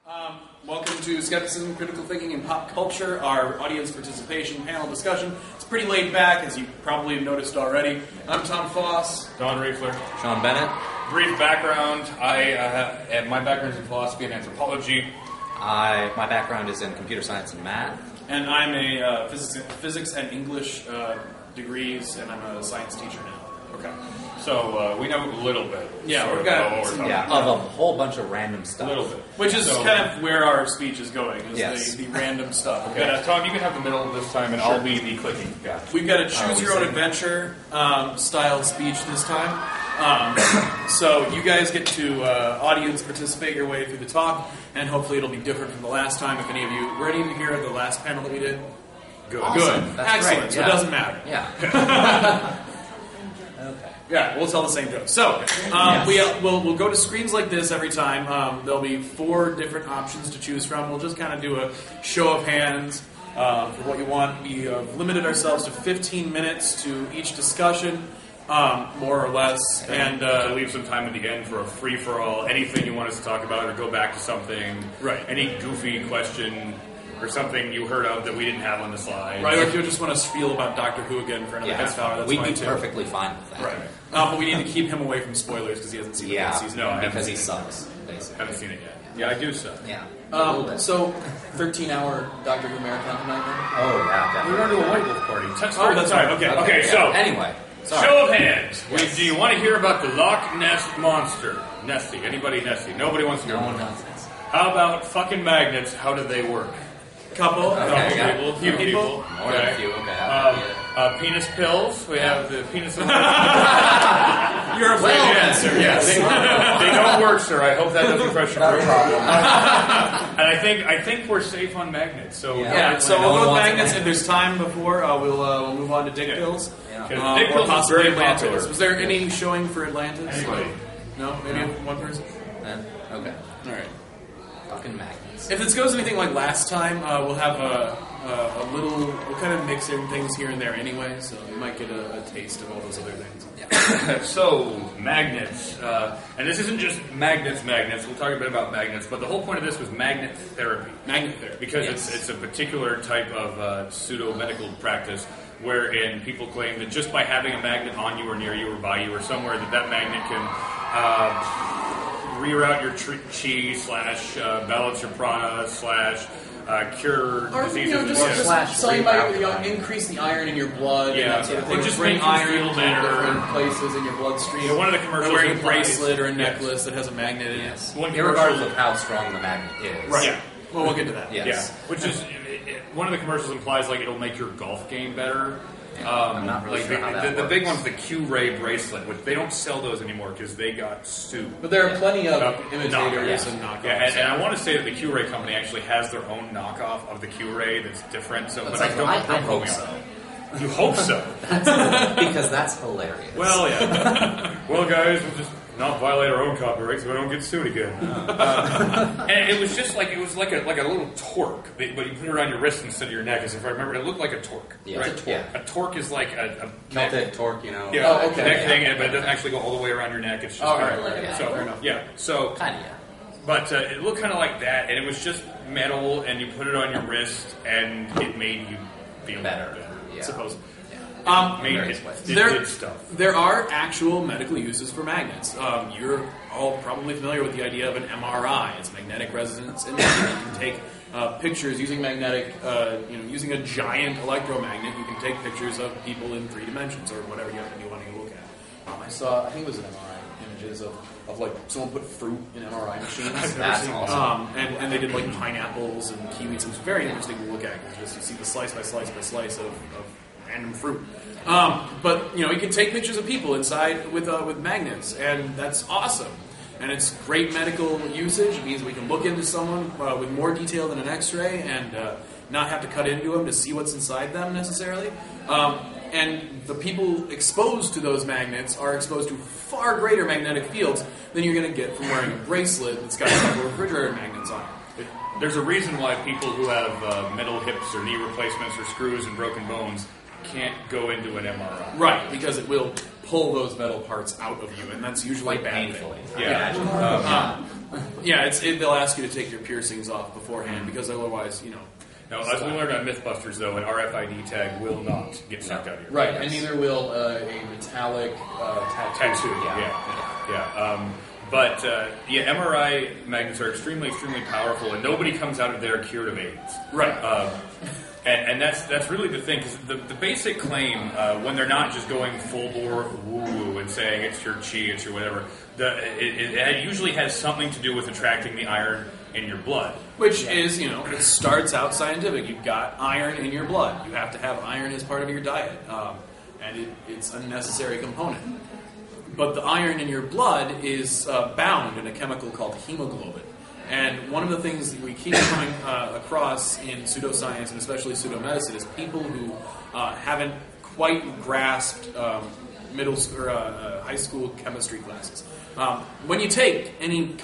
Welcome to Skepticism, Critical Thinking, and Pop Culture, our audience participation panel discussion. It's pretty laid back, as you probably have noticed already. I'm Tom Foss. Don Riefler. Sean Bennett. Brief background. My background is in philosophy and anthropology. My background is in computer science and math. And I'm a physics and English degrees, and I'm a science teacher now. Okay. So we know a little bit. Yeah, we've got of a whole bunch of random stuff. A little bit. Which is kind of where our speech is going, is yes. the random stuff. Okay. Tom, you can have the middle this time, and Sure. I'll be the clicking guy. We've got a choose-your-own-adventure style speech this time. So you guys get to audience participate your way through the talk, and hopefully it'll be different from the last time. If any of you were any of you here at the last panel that we did? Good. Awesome. Good. That's Excellent. great. So Yeah. it doesn't matter. Yeah. Okay. Yeah, we'll tell the same joke. So, we'll go to screens like this every time. There'll be 4 different options to choose from. We'll just kind of do a show of hands for what you want. We have limited ourselves to 15 minutes to each discussion, more or less. And leave some time at the end for a free-for-all, anything you want us to talk about, or go back to something. Right. Any goofy question or something you heard of that we didn't have on the slide. Right, or if you just want to spiel about Doctor Who again for another half hour, that's We'd fine be too. perfectly fine with that. Right. But we need to keep him away from spoilers because he hasn't seen the Yeah, first season. No, I haven't because he seen it. sucks, I basically. haven't seen it yet. Yeah, I do suck. Yeah. So, 13-hour Doctor Who marathon tonight, then? Oh, yeah, We're definitely. going to a White Wolf party. Oh, that's right. Okay. Okay, yeah. so Anyway. Sorry. show of hands. Yes. Do you want to hear about the Loch Ness Monster? Nessie. Anybody Nessie? Nobody wants to hear No one about knows it. this. How about fucking magnets? How do they work? Couple. Okay, yeah. A few people. More than a few, okay. Penis pills. We have the penis. You're a brave answer. Yes, they don't work, sir. I hope that doesn't crush your brain. And I think we're safe on magnets. So Yeah, so No we'll one go with wants magnets. it. If there's time before, we'll move on to dick pills. Yeah. Because dick Or pills is possibly very Atlantis. popular. Was there any showing for Atlantis? Anybody? No? Maybe one person? Okay. All right. Fucking magnets. If this goes anything like last time, we'll have a little... We'll kind of mix in things here and there anyway, so you might get a taste of all those other things. So, magnets. And this isn't just magnets. We'll talk a bit about magnets, but the whole point of this was magnet therapy. Magnet therapy. Because Yes. it's a particular type of pseudo-medical practice wherein people claim that just by having a magnet on you or near you or by you or somewhere that magnet can reroute your chi / balance your prana / cure Or, diseases. slash something about reroute. increase the iron in your blood Yeah. and that sort of Or thing. just bring make you iron feel to better. different places in your bloodstream. Yeah, one of the Or commercials wearing a implies- bracelet or a Yes. necklace that has a magnet in it. Yes. One Irregardless commercial- of how strong the magnet is. Right. Yeah. Well, we'll get to that. Yes. Yeah, which is one of the commercials implies like it'll make your golf game better. I'm not really like sure how that the big works. one's the Q-Ray bracelet, which they don't sell those anymore because they got sued. But there are plenty of Imitators Knockoffs. and knockoffs. Yeah, and I want to say that the Q-Ray company actually has their own knockoff of the Q-Ray that's different. So, It's but like, don't I quote hope me on so. it. You hope so? Because that's hilarious. Well, yeah. Well, guys, we'll just not violate our own copyright so we don't get sued again. And it was just like a little torque, but you put it around your wrist instead of your neck. As if I remember, it looked like a torque. Yeah. Right? It's a torque. A torque is like a Celtic torque, you know. Yeah, Oh, okay. neck Yeah. thing, but it doesn't actually go all the way around your neck. It's just Oh, right. Yeah. So, Fair enough. yeah. So, Kind of, yeah. but it looked kind of like that, and it was just metal, and you put it on your wrist, and it made you feel Better. Yeah. Suppose. Made Various it, ways. it There- did stuff. There are actual medical uses for magnets. You're all probably familiar with the idea of an MRI. It's magnetic resonance imaging. You can take pictures using magnetic, using a giant electromagnet. You can take pictures of people in 3 dimensions or whatever you want to look at. I saw, I think it was an MRI images of like someone put fruit in MRI machines. That's awesome. And they did like pineapples and kiwis. It was very interesting to look at. Just you see the slice by slice by slice of random fruit. But you can take pictures of people inside with magnets, and that's awesome. And it's great medical usage. It means we can look into someone with more detail than an X-ray, and not have to cut into them to see what's inside them necessarily. And the people exposed to those magnets are exposed to far greater magnetic fields than you're going to get from wearing a bracelet that's got a couple of refrigerator magnets on it. There's a reason why people who have metal hips or knee replacements or screws and broken bones can't go into an MRI. Right, because it will pull those metal parts out of you, and that's usually Quite bad. painfully. Yeah. Yeah, they'll ask you to take your piercings off beforehand because otherwise, Now, as we learned on Mythbusters, though, an RFID tag will not get sucked out of your Right, and neither will a metallic tattoo. But MRI magnets are extremely, extremely powerful, and nobody comes out of there cured of AIDS. Right. And that's really the thing, because the basic claim, when they're not just going full bore woo-woo and saying it's your chi, it's your whatever, it usually has something to do with attracting the iron in your blood. Which is, it starts out scientific. You've got iron in your blood. You have to have iron as part of your diet. And it's a necessary component. But the iron in your blood is bound in a chemical called hemoglobin. And one of the things that we keep coming across in pseudoscience, and especially pseudomedicine, is people who haven't quite grasped middle school or high school chemistry classes. When you take any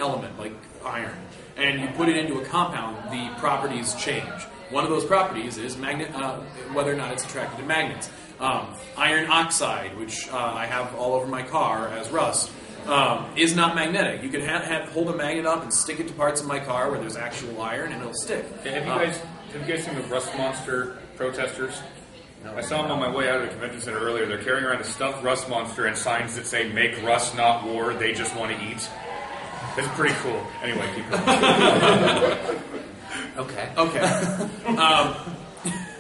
element like iron and you put it into a compound, the properties change. One of those properties is whether or not it's attracted to magnets. Iron oxide, which I have all over my car as rust, is not magnetic. You can hold a magnet up and stick it to parts of my car where there's actual iron, and it'll stick. Have you guys seen the Rust Monster protesters? No, I saw them on my way out of the convention center earlier. They're carrying around a stuffed Rust Monster and signs that say "Make Rust, not war. They just want to eat." It's pretty cool. Anyway, keep going. Okay.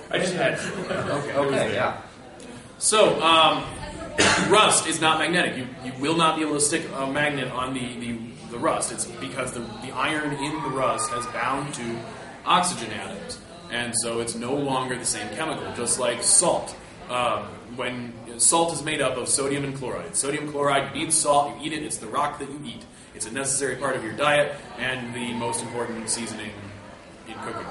I just had. Okay. Yeah. So, rust is not magnetic. You will not be able to stick a magnet on the rust. It's because the iron in the rust has bound to oxygen atoms. And so it's no longer the same chemical, just like salt. When salt is made up of sodium and chloride. Sodium chloride, you need salt, you eat it, it's the rock that you eat. It's a necessary part of your diet and the most important seasoning in cooking.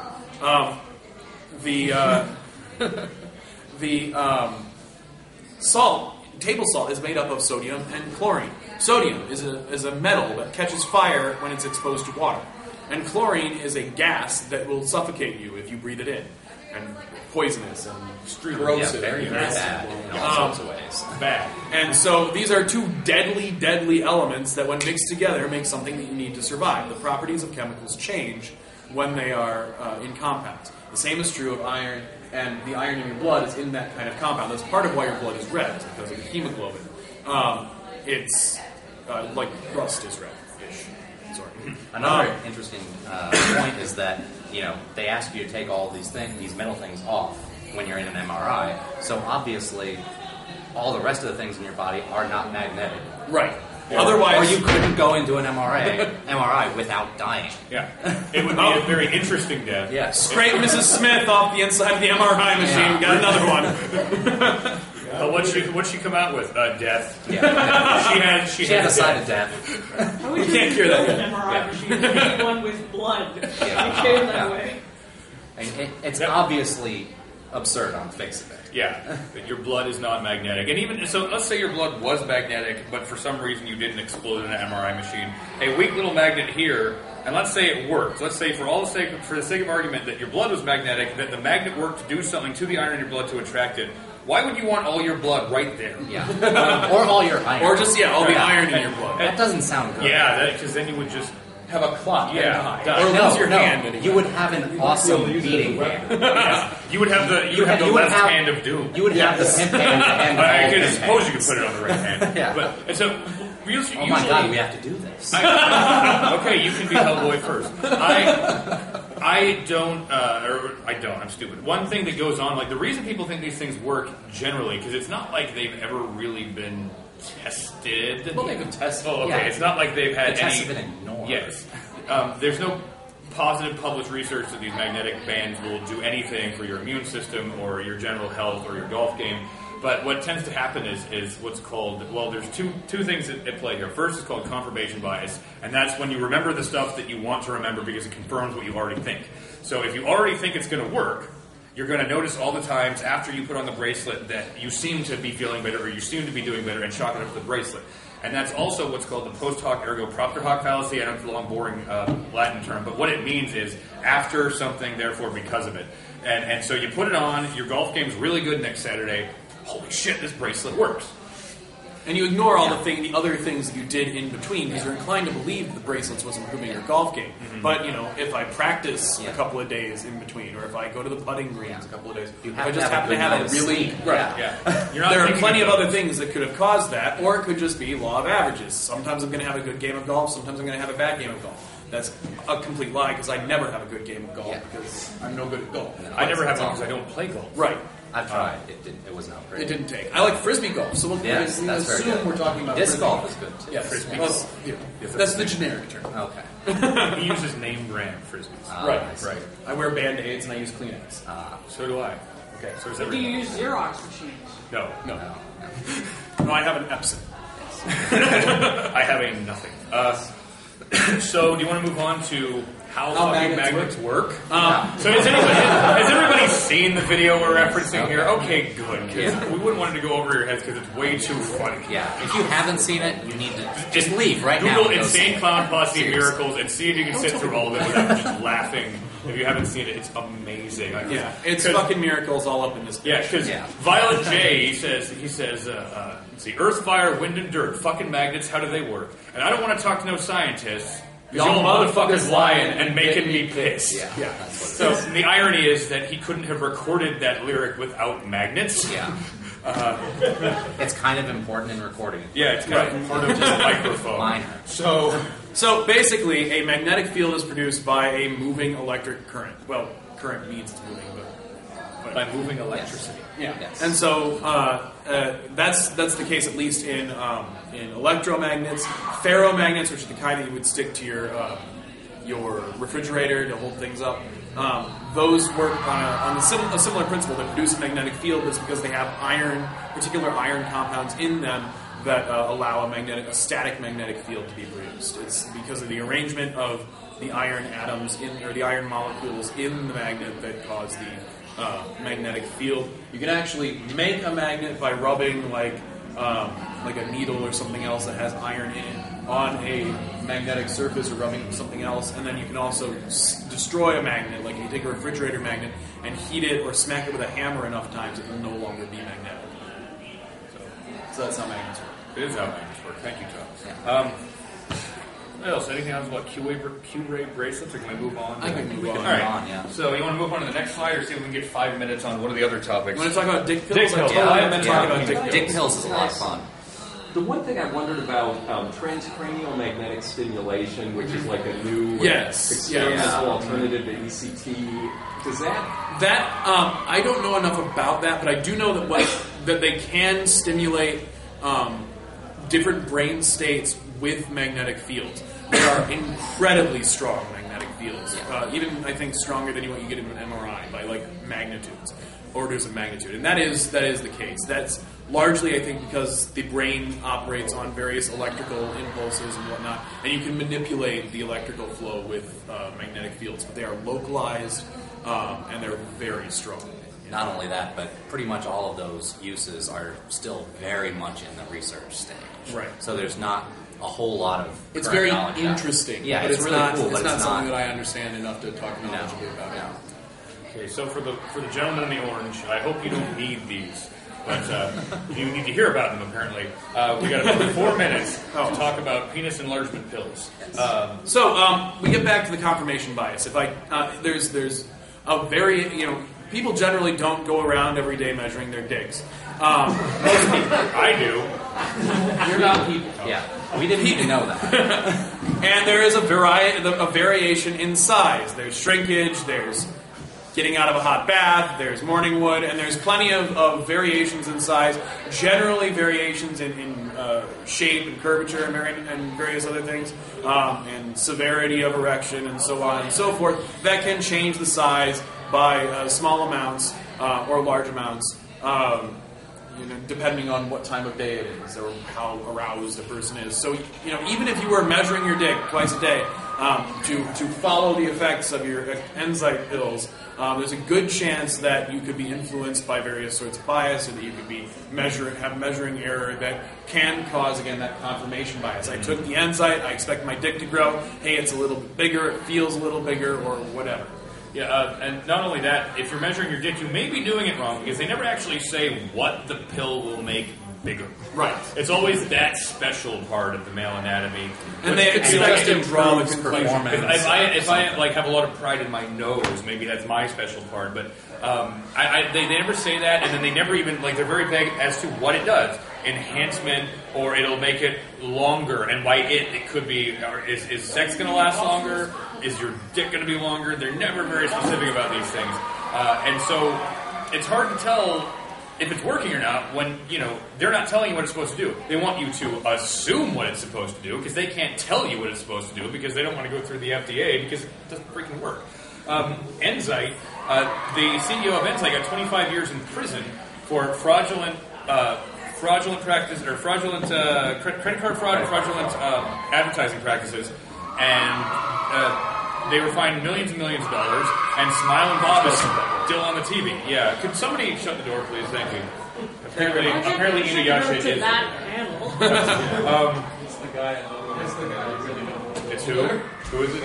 Salt, table salt, is made up of sodium and chlorine. Sodium is a metal that catches fire when it's exposed to water. And chlorine is a gas that will suffocate you if you breathe it in. And poisonous and corrosive. Very bad in all sorts of ways. Bad. And so these are two deadly, deadly elements that when mixed together make something that you need to survive. The properties of chemicals change when they are in compounds. The same is true of iron, and the iron in your blood is in that kind of compound. That's part of why your blood is red, is because of the hemoglobin. It's like rust is red-ish. Sorry. Another interesting point is that they ask you to take all these metal things off when you're in an MRI. So obviously, all the rest of the things in your body are not magnetic. Right. Or you couldn't go into an MRI without dying. Yeah, it would be a very interesting death. Yeah. Scrape Mrs. Smith off the inside of the MRI machine. Yeah. Got another one. What'd she come out with? Death. Yeah. She had a side of death. You can't cure that. An MRI machine. You need one with blood. You cure that way. And it's obviously absurd on the face of it. Yeah, that your blood is not magnetic. And even so, let's say your blood was magnetic, but for some reason you didn't explode in an MRI machine. A weak little magnet here, and let's say it worked. Let's say for the sake of argument that your blood was magnetic, that the magnet worked to do something to the iron in your blood to attract it. Why would you want all your blood right there? Yeah. Or all your iron. Or just, all the iron in your blood. That doesn't sound good. Yeah, because then you would just have a clot. Yeah. Or lose your hand. You would have an awesome beating hand. You would have the left hand of doom. You would have the pimp hand. I suppose you could put it on the right hand. Yeah. But so usually, oh my God, we have to do this. Okay, you can be Hellboy first. I don't. I'm stupid. One thing that goes on, like the reason people think these things work generally, because it's not like they've ever really been tested. Well, they've been tested. Oh, okay. Yeah. It's not like they've had The tests any. have been ignored. Yes. There's no positive published research that these magnetic bands will do anything for your immune system or your general health or your golf game. But what tends to happen is what's called, there's two things at play here. First is called confirmation bias, and that's when you remember the stuff that you want to remember because it confirms what you already think. So if you already think it's going to work, you're going to notice all the times after you put on the bracelet that you seem to be feeling better or you seem to be doing better and chalk it up to the bracelet. And that's also what's called the post hoc ergo propter hoc fallacy. I know it's a long, boring Latin term, but what it means is after something, therefore because of it. And so you put it on, your golf game's really good next Saturday. Holy shit, this bracelet works. And you ignore all the other things that you did in between because you're inclined to believe that the bracelets was improving your golf game. But if I practice a couple of days in between, or if I go to the putting greens a couple of days, You if have I just to have happen a to have good a really night's sleep. right. Yeah. You're not There are thinking plenty of about other things that could have caused that, or it could just be law of averages. Sometimes I'm going to have a good game of golf. Sometimes I'm going to have a bad game of golf. That's a complete lie because I never have a good game of golf because I'm no good at golf. I never have one because I don't play golf. Right. I've tried. It was not great. It didn't take. I like frisbee golf, so we'll Yes, that's very assume good. we're talking about Disc frisbee golf is good too. Yes, Frisbee well, that's the generic term. Okay. He uses name brand frisbees. Right. I see. Right. I wear Band-Aids and I use Kleenex. So do I. Okay. So does Do you everybody. use Xerox machines? No. No, no, I have an Epson. I have a nothing. So do you want to move on to how fucking magnets work? So has everybody seen the video we're referencing here? Okay, good. 'Cause we wouldn't want it to go over your heads because it's way too funny. Yeah. If you haven't seen it, you need to just leave right now. Google and go see Insane it. Clown Posse Seriously. Miracles and see if you can sit through all of it without just laughing. If you haven't seen it, it's amazing. Yeah, it's 'Cause- fucking miracles all up in this. Yeah, because Violet J, he says, let's see, earth, fire, wind, and dirt, fucking magnets, how do they work? And I don't want to talk to no scientists, because y'all motherfuckers lying and making me pissed. Yeah. That's what it So the irony is that he couldn't have recorded that lyric without magnets. is. Yeah. It's kind of important in recording it. Yeah, it's kind of part of the microphone. Minor. So basically, a magnetic field is produced by a moving electric current. Well, current means it's moving, but By moving electricity. yeah. Yes. And so that's the case at least in electromagnets, ferromagnets, which are the kind that you would stick to your refrigerator to hold things up. Those work on a similar principle. They produce a magnetic field, but it's because they have particular iron compounds in them that allow a static magnetic field to be produced. It's because of the arrangement of the iron atoms or the iron molecules in the magnet that cause the magnetic field. You can actually make a magnet by rubbing like a needle or something else that has iron in it on a magnetic surface or rubbing something else, and then you can also destroy a magnet, like you take a refrigerator magnet and heat it or smack it with a hammer enough times, it will no longer be magnetic. So that's how magnets work. It is how magnets work. Thank you, Tom. What else? Anything else about Q-ray bracelets, or can we move on? I can move on. All right. Yeah. So you want to move on to the next slide, or see if we can get 5 minutes on one of the other topics? You want to talk about dick pills? Dick pills. I totally Yeah. meant to talk about dick pills. Dick pills is a lot of fun. The one thing I wondered about transcranial magnetic stimulation, which is like a new experimental alternative to ECT, does that... I don't know enough about that, but I do know that they can stimulate different brain states with magnetic fields. They are incredibly strong magnetic fields, even I think stronger than what you get in an MRI by like magnitudes, orders of magnitude, and that is the case. That's largely, I think, because the brain operates on various electrical impulses and whatnot, and you can manipulate the electrical flow with magnetic fields, but they are localized and they're very strong. Not only that, but pretty much all of those uses are still very much in the research stage. Right. So there's not a whole lot of It's current very knowledge out. interesting. Yeah, but it's really not, cool, It's but not it's something not. that I understand enough to talk knowledgeably about. No. Okay, so for the gentleman in the orange, I hope you don't need these, but you need to hear about them. Apparently, we got about 4 minutes to talk about penis enlargement pills. So we get back to the confirmation bias. If there's a very people generally don't go around every day measuring their dicks. Most people, I do. you're not people. Yeah, we didn't need to know that. And there is a variation in size. There's shrinkage. There's getting out of a hot bath. There's morning wood, and there's plenty of variations in size. Generally, variations in shape and curvature and various other things, and severity of erection, and so on and so forth. That can change the size by small amounts or large amounts. Depending on what time of day it is or how aroused a person is. So, even if you were measuring your dick twice a day to follow the effects of your Enzyte pills, there's a good chance that you could be influenced by various sorts of bias, or that you could be have measuring error that can cause, again, that confirmation bias. I took the Enzyte, I expect my dick to grow. Hey, it's a little bit bigger, it feels a little bigger, or whatever. Yeah, and not only that, if you're measuring your dick, you may be doing it wrong because they never actually say what the pill will make bigger. Right. It's always that special part of the male anatomy. And they expect to draw the conclusion. If I like have a lot of pride in my nose, maybe that's my special part. But they never say that, and then they never even they're very vague as to what it does. Enhancement, or it'll make it longer, and by it could be, is sex going to last longer? Is your dick going to be longer? They're never very specific about these things, and so it's hard to tell if it's working or not when they're not telling you what it's supposed to do. They want you to assume what it's supposed to do because they can't tell you what it's supposed to do because they don't want to go through the FDA because it doesn't freaking work. Enzyte, the CEO of Enzyte got 25 years in prison for fraudulent practice or fraudulent credit card fraud and fraudulent advertising practices, and they were fined millions and millions of dollars. And Smile and Bob is still on the TV. Yeah, could somebody shut the door, please? Thank you. Apparently, Inuyasha is. That panel. It's the guy. It's who? Who is it?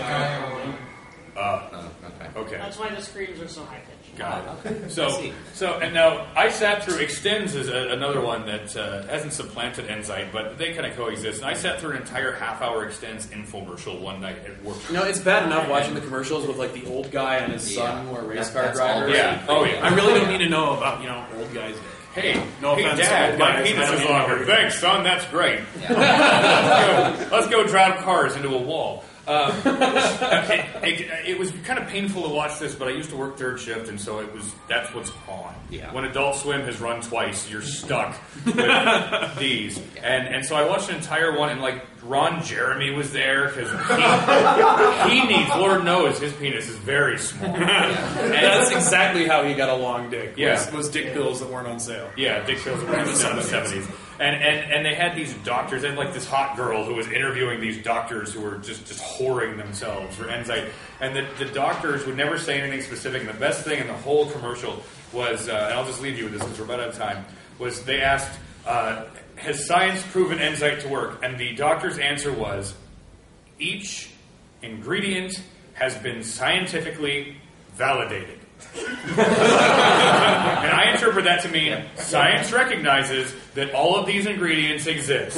Okay. That's why the screams are so high pitched. Got it. So, and now I sat through Extends is another one that hasn't supplanted Enzyte, but they kind of coexist. And I sat through an entire half-hour Extends infomercial one night at work. It's bad enough watching the commercials with the old guy and his son who are race car drivers. Yeah. Oh yeah. I really don't need to know about old guys. Hey, no offense, Dad, my penis is longer. Thanks, son. That's great. Yeah. Let's go drive cars into a wall. It was kind of painful to watch this, but I used to work third shift, and so that's what's on. Yeah. When Adult Swim has run twice, you're stuck with these. And so I watched an entire one, and Ron Jeremy was there because he needs, Lord knows, his penis is very small. And that's exactly how he got a long dick. Yeah. Was dick pills that weren't on sale. Yeah, dick pills that weren't on sale in the 70s. And they had these doctors. They had this hot girl who was interviewing these doctors who were just whoring themselves for Enzyte. And the doctors would never say anything specific. And the best thing in the whole commercial was, and I'll just leave you with this because we're about out of time, was they asked, has science proven Enzyte to work? And the doctor's answer was, each ingredient has been scientifically validated. And I interpret that to mean science recognizes that all of these ingredients exist.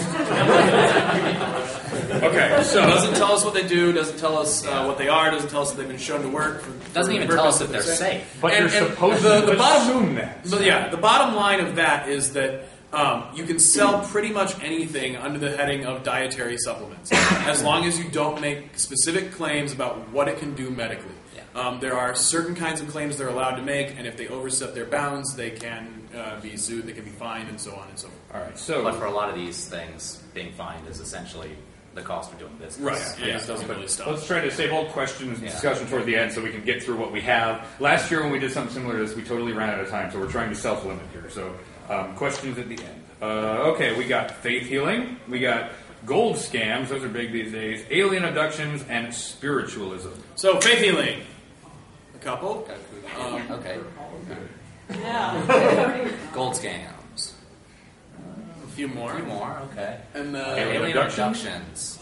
Okay, so doesn't tell us what they do, doesn't tell us what they are, doesn't tell us that they've been shown to work. Doesn't even tell us that they're safe. But you're supposed to assume that. But yeah, the bottom line of that is that you can sell pretty much anything under the heading of dietary supplements, as long as you don't make specific claims about what it can do medically. There are certain kinds of claims they're allowed to make, and if they overstep their bounds, they can be sued, they can be fined, and so on and so forth. All right. So, but for a lot of these things, being fined is essentially the cost of doing business. Right. And it doesn't really stop. Let's try to save all questions and discussion toward the end so we can get through what we have. Last year when we did something similar to this, we totally ran out of time, so we're trying to self-limit here. So questions at the end. Okay, we got faith healing. We got gold scams. Those are big these days. Alien abductions and spiritualism. So faith healing. A couple. Okay. Yeah. Gold scams. A few more. Okay. And Alien abductions.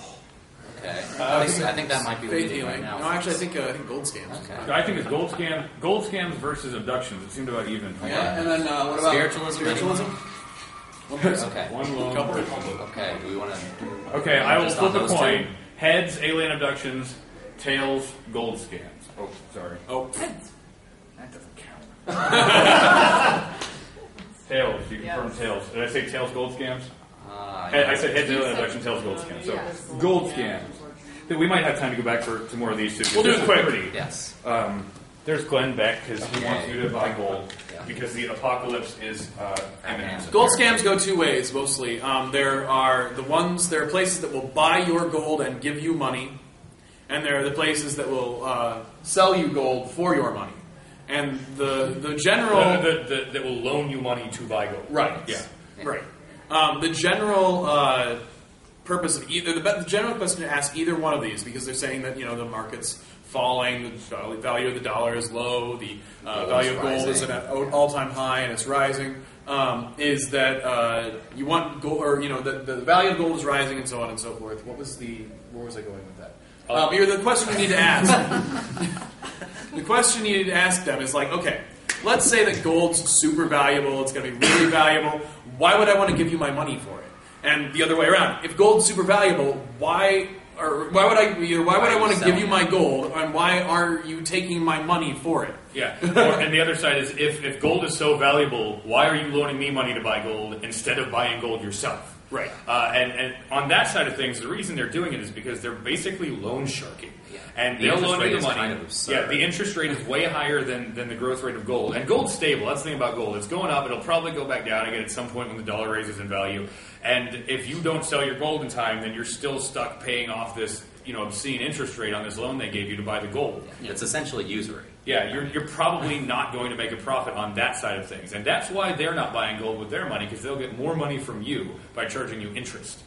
Okay. I think that might be faith leading healing. right now. No, actually, I think gold scams. Okay. I think it's gold scams versus abductions. It seemed about even. Yeah. And then what about spiritualism? One person. Okay. One lone. Couple. Okay. Do we want to? Okay, I will just flip on a those coin. two? Heads, alien abductions. Tails, gold scams. Oh, sorry. Oh. That doesn't count. Tails. You confirm tails. Did I say tails, gold scams? I said heads, alien abduction, tails, gold scams. So gold scams. We might have time to go back to more of these two. We'll do it quick. Yes. There's Glenn Beck because he wants you to buy gold because the apocalypse is imminent. Gold scams go two ways mostly. There are places that will buy your gold and give you money, and there are the places that will sell you gold for your money. And the general that will loan you money to buy gold. Right. Yeah. Right. The general purpose of the general question to ask either one of these, because they're saying that the market's falling, the value of the dollar is low, the value of gold is at an all-time high and it's rising. Is that you want gold, or the value of gold is rising and so on and so forth. Where was I going with that? The question you need to ask. The question you need to ask them is okay, let's say that gold's super valuable. It's going to be really valuable. Why would I want to give you my money for it? And the other way around. If gold's super valuable, why would I want to give you my gold, and why are you taking my money for it? Yeah. And the other side is, if gold is so valuable, why are you loaning me money to buy gold instead of buying gold yourself? Right. And on that side of things, the reason they're doing it is because they're basically loan sharking. Yeah. And The they'll interest loan rate you the is money. kind of absurd. Yeah, the interest rate is way higher than the growth rate of gold. And gold's stable. That's the thing about gold. It's going up. It'll probably go back down again at some point when the dollar raises in value. And if you don't sell your gold in time, then you're still stuck paying off this obscene interest rate on this loan they gave you to buy the gold. Yeah, it's essentially usury. Yeah, you're probably not going to make a profit on that side of things. And that's why they're not buying gold with their money, because they'll get more money from you by charging you interest.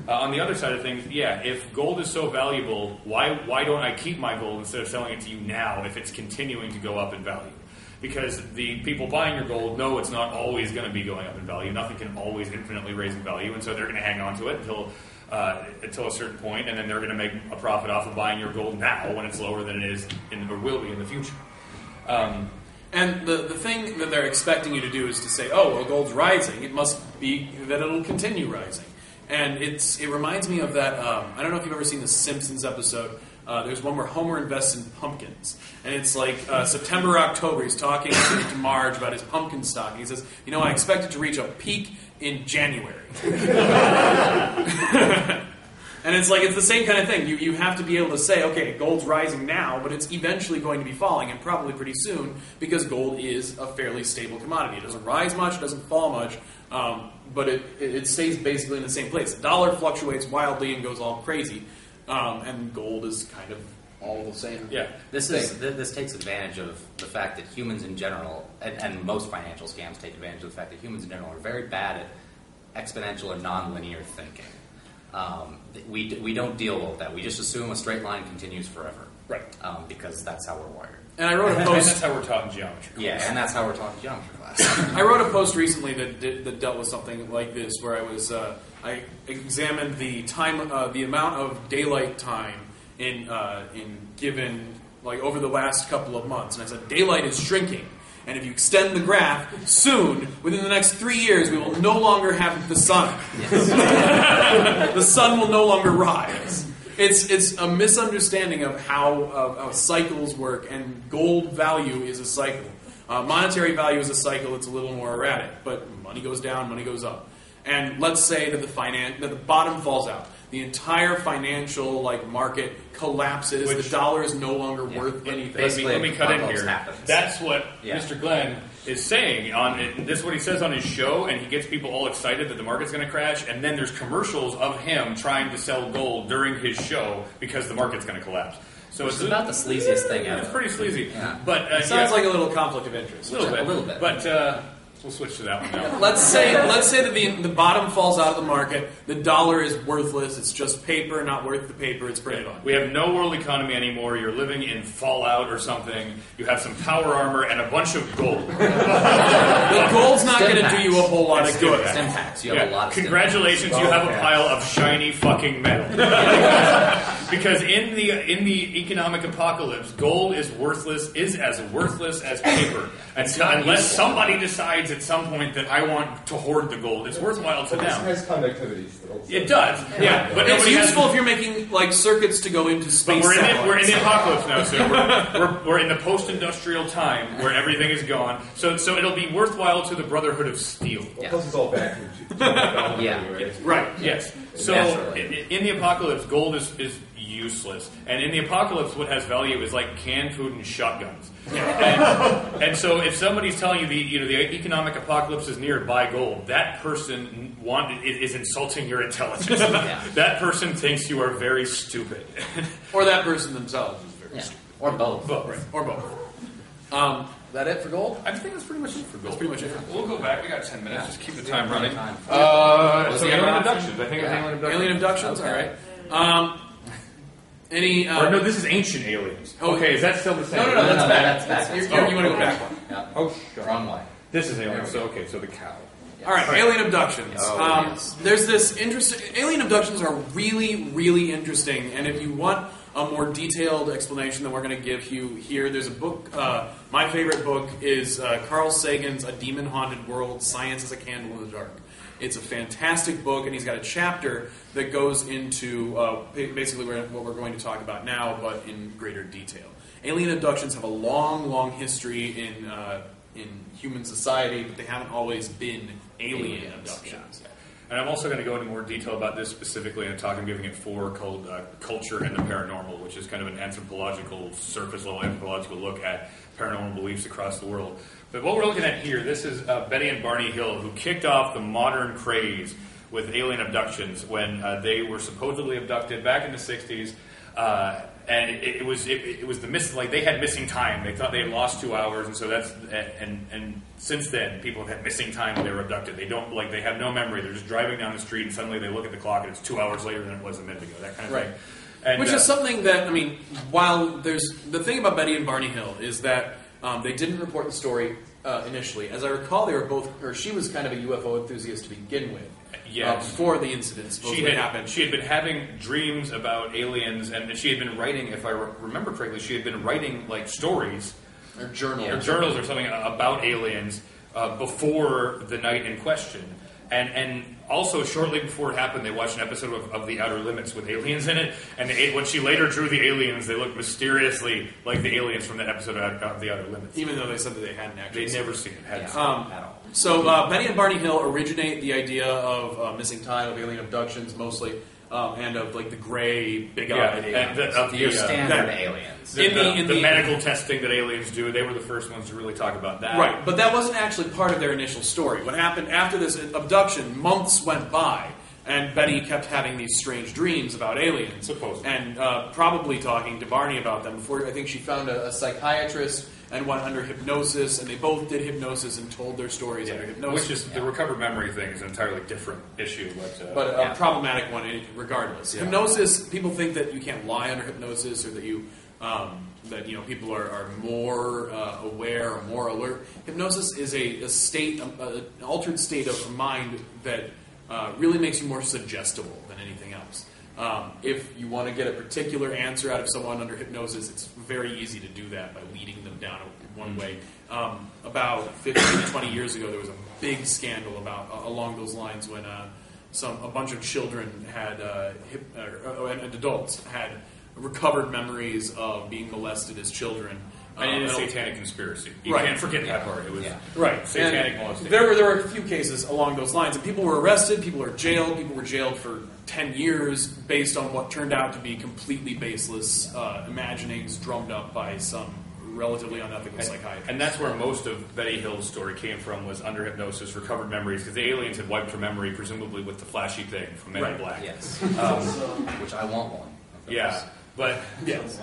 On the other side of things, yeah, if gold is so valuable, why don't I keep my gold instead of selling it to you now if it's continuing to go up in value? Because the people buying your gold know it's not always going to be going up in value. Nothing can always infinitely raise in value, and so they're going to hang on to it until a certain point, and then they're going to make a profit off of buying your gold now when it's lower than it is or will be in the future. And the thing that they're expecting you to do is to say, oh, well, gold's rising. It must be that it'll continue rising. And it reminds me of that, I don't know if you've ever seen the Simpsons episode. There's one where Homer invests in pumpkins. And it's like September or October. He's talking to Marge about his pumpkin stock. And he says, I expect it to reach a peak in January. And it's the same kind of thing. You have to be able to say, okay, gold's rising now, but it's eventually going to be falling, and probably pretty soon, because gold is a fairly stable commodity. It doesn't rise much, it doesn't fall much, but it stays basically in the same place. The dollar fluctuates wildly and goes all crazy, and gold is kind of all the same. Yeah, this takes advantage of the fact that humans in general, and most financial scams take advantage of the fact that humans in general are very bad at exponential or nonlinear thinking. We don't deal with that. We just assume a straight line continues forever. Right. Because that's how we're wired. And I wrote a post. And that's how we're taught in geometry class. Yeah, and that's how we're taught in geometry class. I wrote a post recently that dealt with something like this, where I examined the time, the amount of daylight time in given over the last couple of months, and I said daylight is shrinking. And if you extend the graph, soon, within the next 3 years, we will no longer have the sun. Yes. The sun will no longer rise. It's a misunderstanding of how cycles work, and gold value is a cycle. Monetary value is a cycle. It's a little more erratic, but money goes down, money goes up. And let's say that the bottom falls out. The entire financial market collapses. The dollar is no longer worth anything. Let me cut in here. Happens. That's what Mr. Glenn is saying. This is what he says on his show, and he gets people all excited that the market's going to crash. And then there's commercials of him trying to sell gold during his show because the market's going to collapse. So it's about the sleaziest thing ever. It's pretty sleazy. Yeah. But it sounds like a little conflict of interest. A little bit. But we'll switch to that one now. Let's say that the bottom falls out of the market. The dollar is worthless. It's just paper, not worth the paper it's printed on. We have no world economy anymore. You're living in Fallout or something. You have some power armor and a bunch of gold. The gold's not going to do you a whole lot of good. Stim packs. You have a lot of Congratulations, you have a pile of shiny fucking metal. Because in the economic apocalypse, gold is as worthless as paper. Unless somebody decides at some point that I want to hoard the gold, it's worthwhile to them. It has conductivity still. It does, yeah. But it's useful if you're making circuits to go into space. But we're in the apocalypse now, so we're in the post-industrial time where everything is gone. So it'll be worthwhile to the Brotherhood of Steel. Well, plus it's all vacuum. Right. Yes. So in the apocalypse, gold is useless, and in the apocalypse, what has value is canned food and shotguns. And so, if somebody's telling you the economic apocalypse is near, buy gold, that person is insulting your intelligence. That person thinks you are very stupid, or that person themselves is very stupid, or both. Right. Or both. That it for gold? I think that's pretty much it for gold. That's pretty much it. We'll go back. We got 10 minutes. Just keep the time running. So alien abductions. I think alien abductions. Okay. All right. No, this is ancient aliens. Okay, is that still the same? No, that's back. That's back. You want to go back one. Yeah. Oh, wrong way. This is aliens. So the cow. All right, alien abductions. Yes. There's this interesting... Alien abductions are really, really interesting, and if you want a more detailed explanation than we're going to give you here, there's a book... my favorite book is Carl Sagan's A Demon-Haunted World, Science as a Candle in the Dark. It's a fantastic book, and he's got a chapter that goes into basically what we're going to talk about now, but in greater detail. Alien abductions have a long, long history in human society, but they haven't always been alien abductions. Yeah. And I'm also going to go into more detail about this specifically in a talk I'm giving at 4 called Culture and the Paranormal, which is kind of an anthropological, surface-level anthropological look at paranormal beliefs across the world. But what we're looking at here, this is Betty and Barney Hill, who kicked off the modern craze with alien abductions when they were supposedly abducted back in the 60s. And it was the like they had missing time. They thought they had lost 2 hours, and so that's and since then people have had missing time when they were abducted. They don't they have no memory. They're just driving down the street, and suddenly they look at the clock, and it's 2 hours later than it was a minute ago. That kind of thing. And, which is something that while there's the thing about Betty and Barney Hill is that they didn't report the story initially. As I recall, they were both, or she was kind of a UFO enthusiast to begin with. Yes. Before the incident happened. She had been having dreams about aliens, and she had been writing, if I remember correctly, she had been writing stories or journals or something about aliens before the night in question. And also, shortly before it happened, they watched an episode of The Outer Limits with aliens in it. And when she later drew the aliens, they looked mysteriously like the aliens from that episode of The Outer Limits. Even though they said that they hadn't actually They'd never seen it. At all. So Betty and Barney Hill originate the idea of missing time, of alien abductions mostly, and of the gray, big-eyed aliens. And your standard aliens. The medical testing that aliens do, they were the first ones to really talk about that. Right, but that wasn't actually part of their initial story. What happened after this abduction, months went by, and Betty kept having these strange dreams about aliens. Supposedly. And probably talking to Barney about them before, I think she found a psychiatrist and went under hypnosis, and they both did hypnosis and told their stories under hypnosis. Which is, the recovered memory thing is an entirely different issue. But a problematic one regardless. Yeah. Hypnosis, people think that you can't lie under hypnosis, or that you... people are more aware or more alert. Hypnosis is a state, an altered state of mind that really makes you more suggestible than anything else. If you want to get a particular answer out of someone under hypnosis, it's very easy to do that by leading them down one way. About 15 to 20 years ago, there was a big scandal along those lines when a bunch of children had and adults had recovered memories of being molested as children. And it's a satanic conspiracy. You can't forget that part. It was right. Satanic molestation. There were a few cases along those lines, and people were arrested, people were jailed, people were jailed for 10 years based on what turned out to be completely baseless imaginings drummed up by some relatively unethical psychiatrist. And that's where most of Betty Hill's story came from, was under hypnosis, recovered memories, because the aliens had wiped her memory, presumably with the flashy thing from Men in Black. Yes. Which I want one. Yeah. But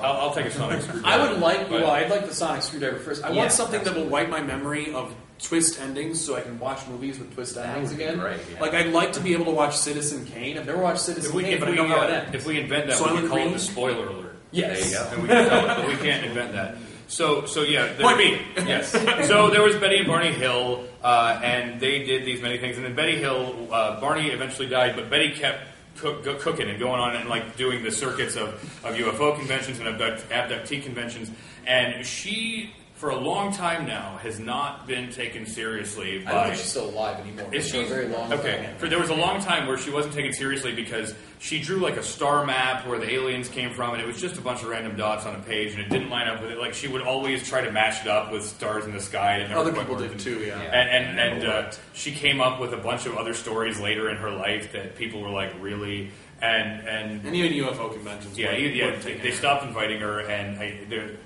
I'll take a sonic screwdriver. I'd like the sonic screwdriver first. I want something that will wipe my memory of twist endings, so I can watch movies with twist endings again. Great, yeah. I'd like to be able to watch Citizen Kane. I've never watched Citizen Kane, but I know how it ends. If we invent that, we can call it the spoiler alert. Yes. There you go. And we can tell it, but we can't invent that. So yeah. Point me. Yes. So there was Betty and Barney Hill, and they did these many things. And then Betty Hill, Barney eventually died, but Betty kept cooking and going on and doing the circuits of UFO conventions and abductee conventions, and she, for a long time now, has not been taken seriously. I don't think she's still alive anymore. Is she? For a very long time. There was a long time where she wasn't taken seriously because she drew a star map where the aliens came from, and it was just a bunch of random dots on a page, and it didn't line up with it. She would always try to match it up with stars in the sky. And other people did too, yeah. And she came up with a bunch of other stories later in her life that people were really. And even UFO conventions. They stopped inviting her, and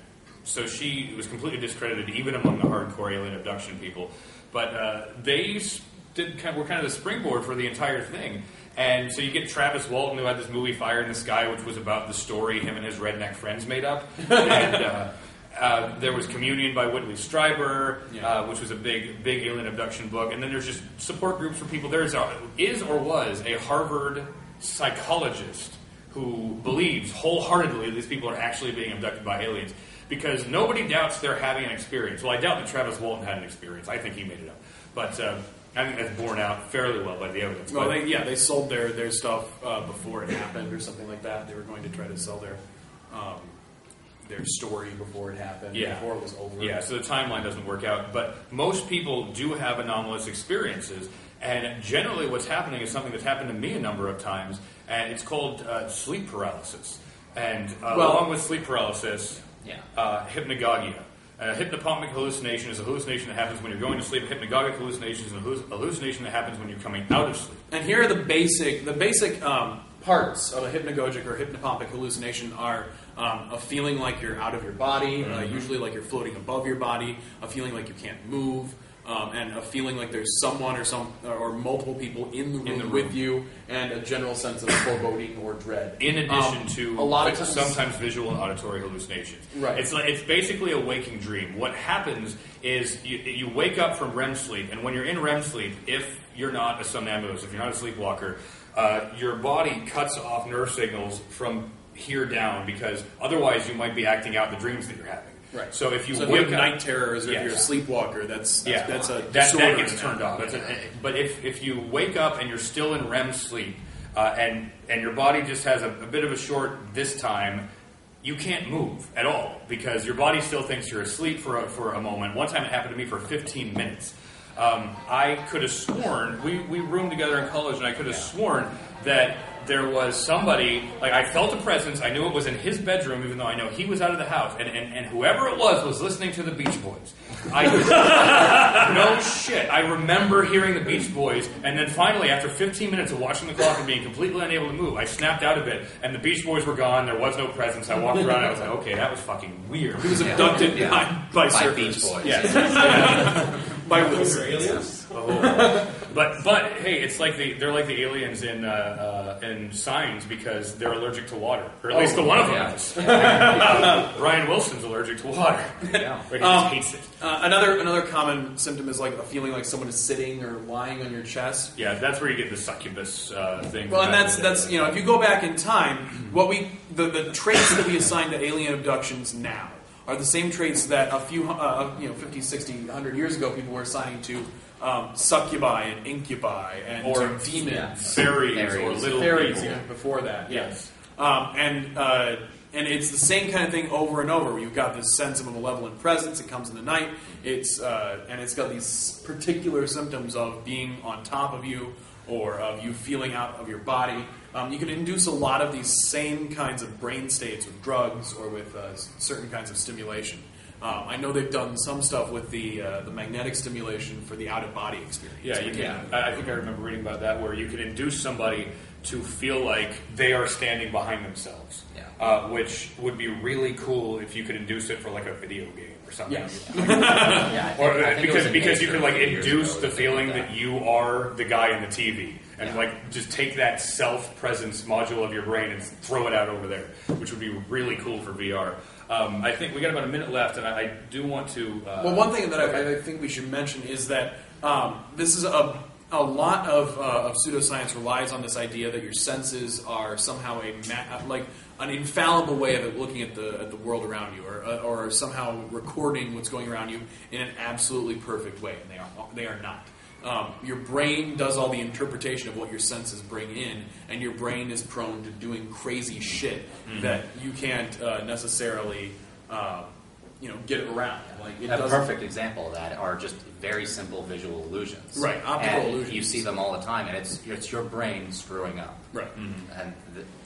so she was completely discredited, even among the hardcore alien abduction people. But they were kind of the springboard for the entire thing. And so you get Travis Walton, who had this movie Fire in the Sky, which was about the story him and his redneck friends made up. And there was Communion by Whitley Strieber, which was a big alien abduction book. And then there's just support groups for people. There is or was a Harvard psychologist who believes wholeheartedly these people are actually being abducted by aliens, because nobody doubts they're having an experience. Well, I doubt that Travis Walton had an experience. I think he made it up. But I think that's borne out fairly well by the evidence. Well, they sold their stuff before it happened or something like that. They were going to try to sell their story before it happened, before it was over. Yeah, so the timeline doesn't work out. But most people do have anomalous experiences, and generally what's happening is something that's happened to me a number of times, and it's called sleep paralysis. And along with sleep paralysis, hypnagogia. Hypnopompic hallucination is a hallucination that happens when you're going to sleep. Hypnagogic hallucination is a hallucination that happens when you're coming out of sleep. And here are the basic parts of a hypnagogic or hypnopompic hallucination are a feeling like you're out of your body, usually like you're floating above your body, a feeling like you can't move, and a feeling like there's someone or multiple people in the room with you, and a general sense of foreboding or dread. In addition to a lot of times, sometimes visual and auditory hallucinations. Right. It's basically a waking dream. What happens is you wake up from REM sleep, and when you're in REM sleep, if you're not a somnambulist, if you're not a sleepwalker, your body cuts off nerve signals from here down, because otherwise you might be acting out the dreams that you're having. Right. So if you have night terrors, or if you're a sleepwalker, that's a disorder. That gets turned off. But if you wake up and you're still in REM sleep, and your body just has a bit of a short this time, you can't move at all because your body still thinks you're asleep for a moment. One time it happened to me for 15 minutes. I could have sworn, we roomed together in college, and I could have sworn that there was somebody, like I felt a presence, I knew it was in his bedroom, even though I know he was out of the house, and whoever it was listening to the Beach Boys. No shit, I remember hearing the Beach Boys, and then finally, after 15 minutes of watching the clock and being completely unable to move, I snapped out of it, and the Beach Boys were gone, there was no presence, I walked around, and I was like, okay, that was fucking weird. He was abducted by surfers. Beach Boys. Yes. By aliens. But hey, it's like they're like the aliens in Signs because they're allergic to water, or at least the one of them is. Ryan Wilson's allergic to water. Yeah. But he just hates it. Another common symptom is like a feeling like someone is sitting or lying on your chest. Yeah, that's where you get the succubus thing. Well, and that's if you go back in time, the traits that we assign to alien abductions now are the same traits that a few 50, 60, 100 years ago people were assigning to succubi and incubi and or demons, fairies, or little fairies people. even before that. Yes, and it's the same kind of thing over and over. Where you've got this sense of a malevolent presence. It comes in the night. It's got these particular symptoms of being on top of you or of you feeling out of your body. You can induce a lot of these same kinds of brain states with drugs or with certain kinds of stimulation. I know they've done some stuff with the magnetic stimulation for the out-of-body experience. Yeah, you can. I think I remember reading about that, where you could induce somebody to feel like they are standing behind themselves, which would be really cool if you could induce it for like a video game or something. Yes. Because you could like induce the feeling that you are the guy in the TV. And like just take that self-presence module of your brain and throw it out over there, which would be really cool for VR. I think we got about a minute left, and I do want to... well, one thing that I think we should mention is that this is a lot of pseudoscience relies on this idea that your senses are somehow an infallible way of looking at the world around you, or somehow recording what's going around you in an absolutely perfect way, and they are not. Your brain does all the interpretation of what your senses bring in, and your brain is prone to doing crazy shit that you can't necessarily, get around. Like a perfect example of that are just very simple visual illusions. Right, optical illusions. You see them all the time, and it's your brain screwing up. Right, and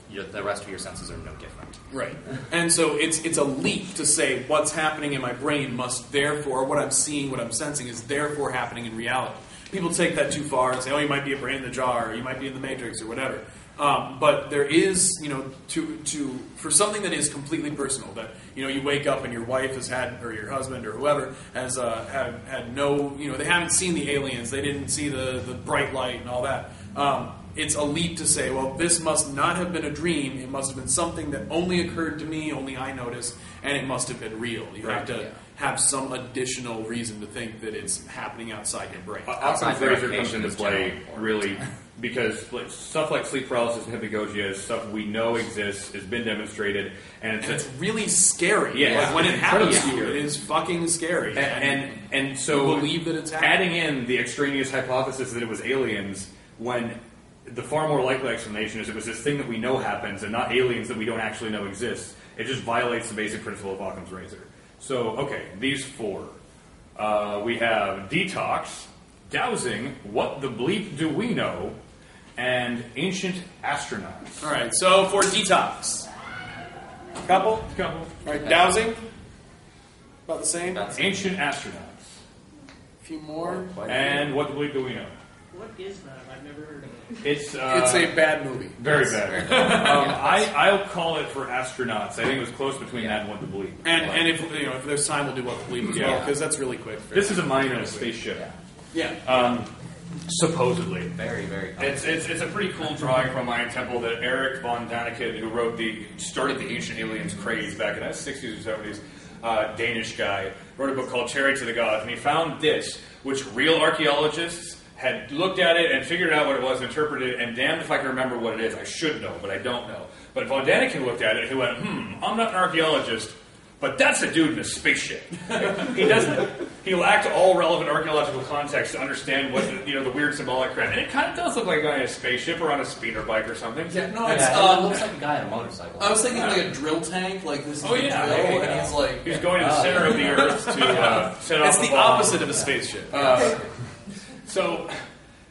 the rest of your senses are no different. Right, and so it's a leap to say what's happening in my brain must therefore, what I'm seeing, what I'm sensing is therefore happening in reality. People take that too far and say, oh, you might be a brain in the jar, or you might be in the Matrix, or whatever. But there is, for something that is completely personal, that, you wake up and your wife has had, or your husband, or whoever, has had no, they haven't seen the aliens, they didn't see the bright light and all that. it's a leap to say, well, this must not have been a dream. It must have been something that only occurred to me, only I noticed, and it must have been real. You have to have some additional reason to think that it's happening outside your brain. Occam's razor comes into play, really, because stuff like sleep paralysis and hypnagogia is stuff we know exists, has been demonstrated, and it's really scary. Yeah, like when it happens to you, it is fucking scary. And so you believe that it's happening. Adding in the extraneous hypothesis that it was aliens, when the far more likely explanation is it was this thing that we know happens and not aliens that we don't actually know exists, it just violates the basic principle of Occam's razor. So, okay, these four. We have detox, dowsing, what the bleep do we know, and ancient astronauts. All right, so for detox, couple. All right, dowsing, about the same. Ancient astronauts. A few more. And what the bleep do we know? What is that? I've never heard of it. It's a bad movie. Very bad. I'll call it for astronauts. I think it was close between that and what the bleep. And if there's time, we'll do what the bleep as well, because that's really quick. This is a mine in a spaceship. Yeah. Supposedly. Very, very. It's a pretty cool drawing from Mayan Temple that Eric von Daniken, who started the ancient aliens craze back in the 60s or 70s, Danish guy, wrote a book called Chariots of the Gods, and he found this, which real archaeologists had looked at it and figured out what it was, interpreted it, and damned if I can remember what it is. I should know, but I don't know. But von Daniken looked at it and he went, I'm not an archaeologist, but that's a dude in a spaceship. He lacked all relevant archaeological context to understand what the weird symbolic crap. And it kind of does look like a guy in a spaceship or on a speeder bike or something. Yeah, no, It looks like a guy on a motorcycle. I was thinking like a drill tank, like this is a drill, and he's like... He's going to the center of the Earth to set off It's the bomb. opposite of a spaceship. So,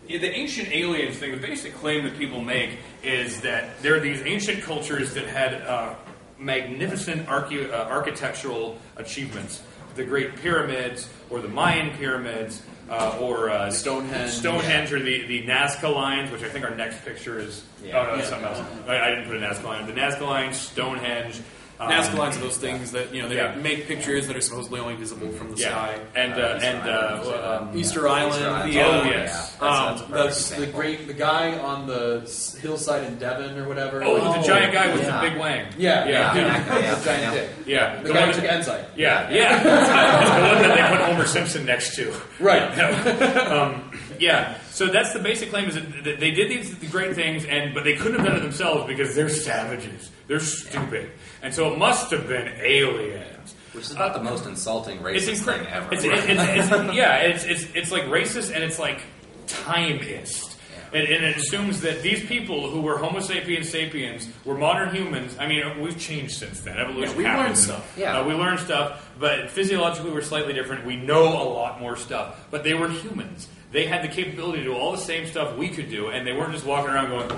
the ancient aliens thing, the basic claim that people make is that there are these ancient cultures that had magnificent architectural achievements. The Great Pyramids, or the Mayan Pyramids, or Stonehenge, or the Nazca Lines, which I think our next picture is... It's something else. I didn't put a Nazca Line. The Nazca Lines, Stonehenge... Nazca lines are those things that they make pictures that are supposedly only visible from the sky. Easter Island. The guy on the hillside in Devon or whatever. The giant guy with the big wang. The giant dick. Yeah, the guy who took Ensign. The one that they put Homer Simpson next to. Right. So that's the basic claim, is that they did these great things, but they couldn't have done it themselves because they're savages. They're stupid. And so it must have been aliens. Which is about the most insulting racist thing ever. It's like racist, and it's like timeist. And it assumes that these people who were Homo sapiens sapiens were modern humans. I mean, we've changed since then. Evolution we happened. learned stuff. We learned stuff, but physiologically we're slightly different. We know a lot more stuff. But they were humans. They had the capability to do all the same stuff we could do, and they weren't just walking around going,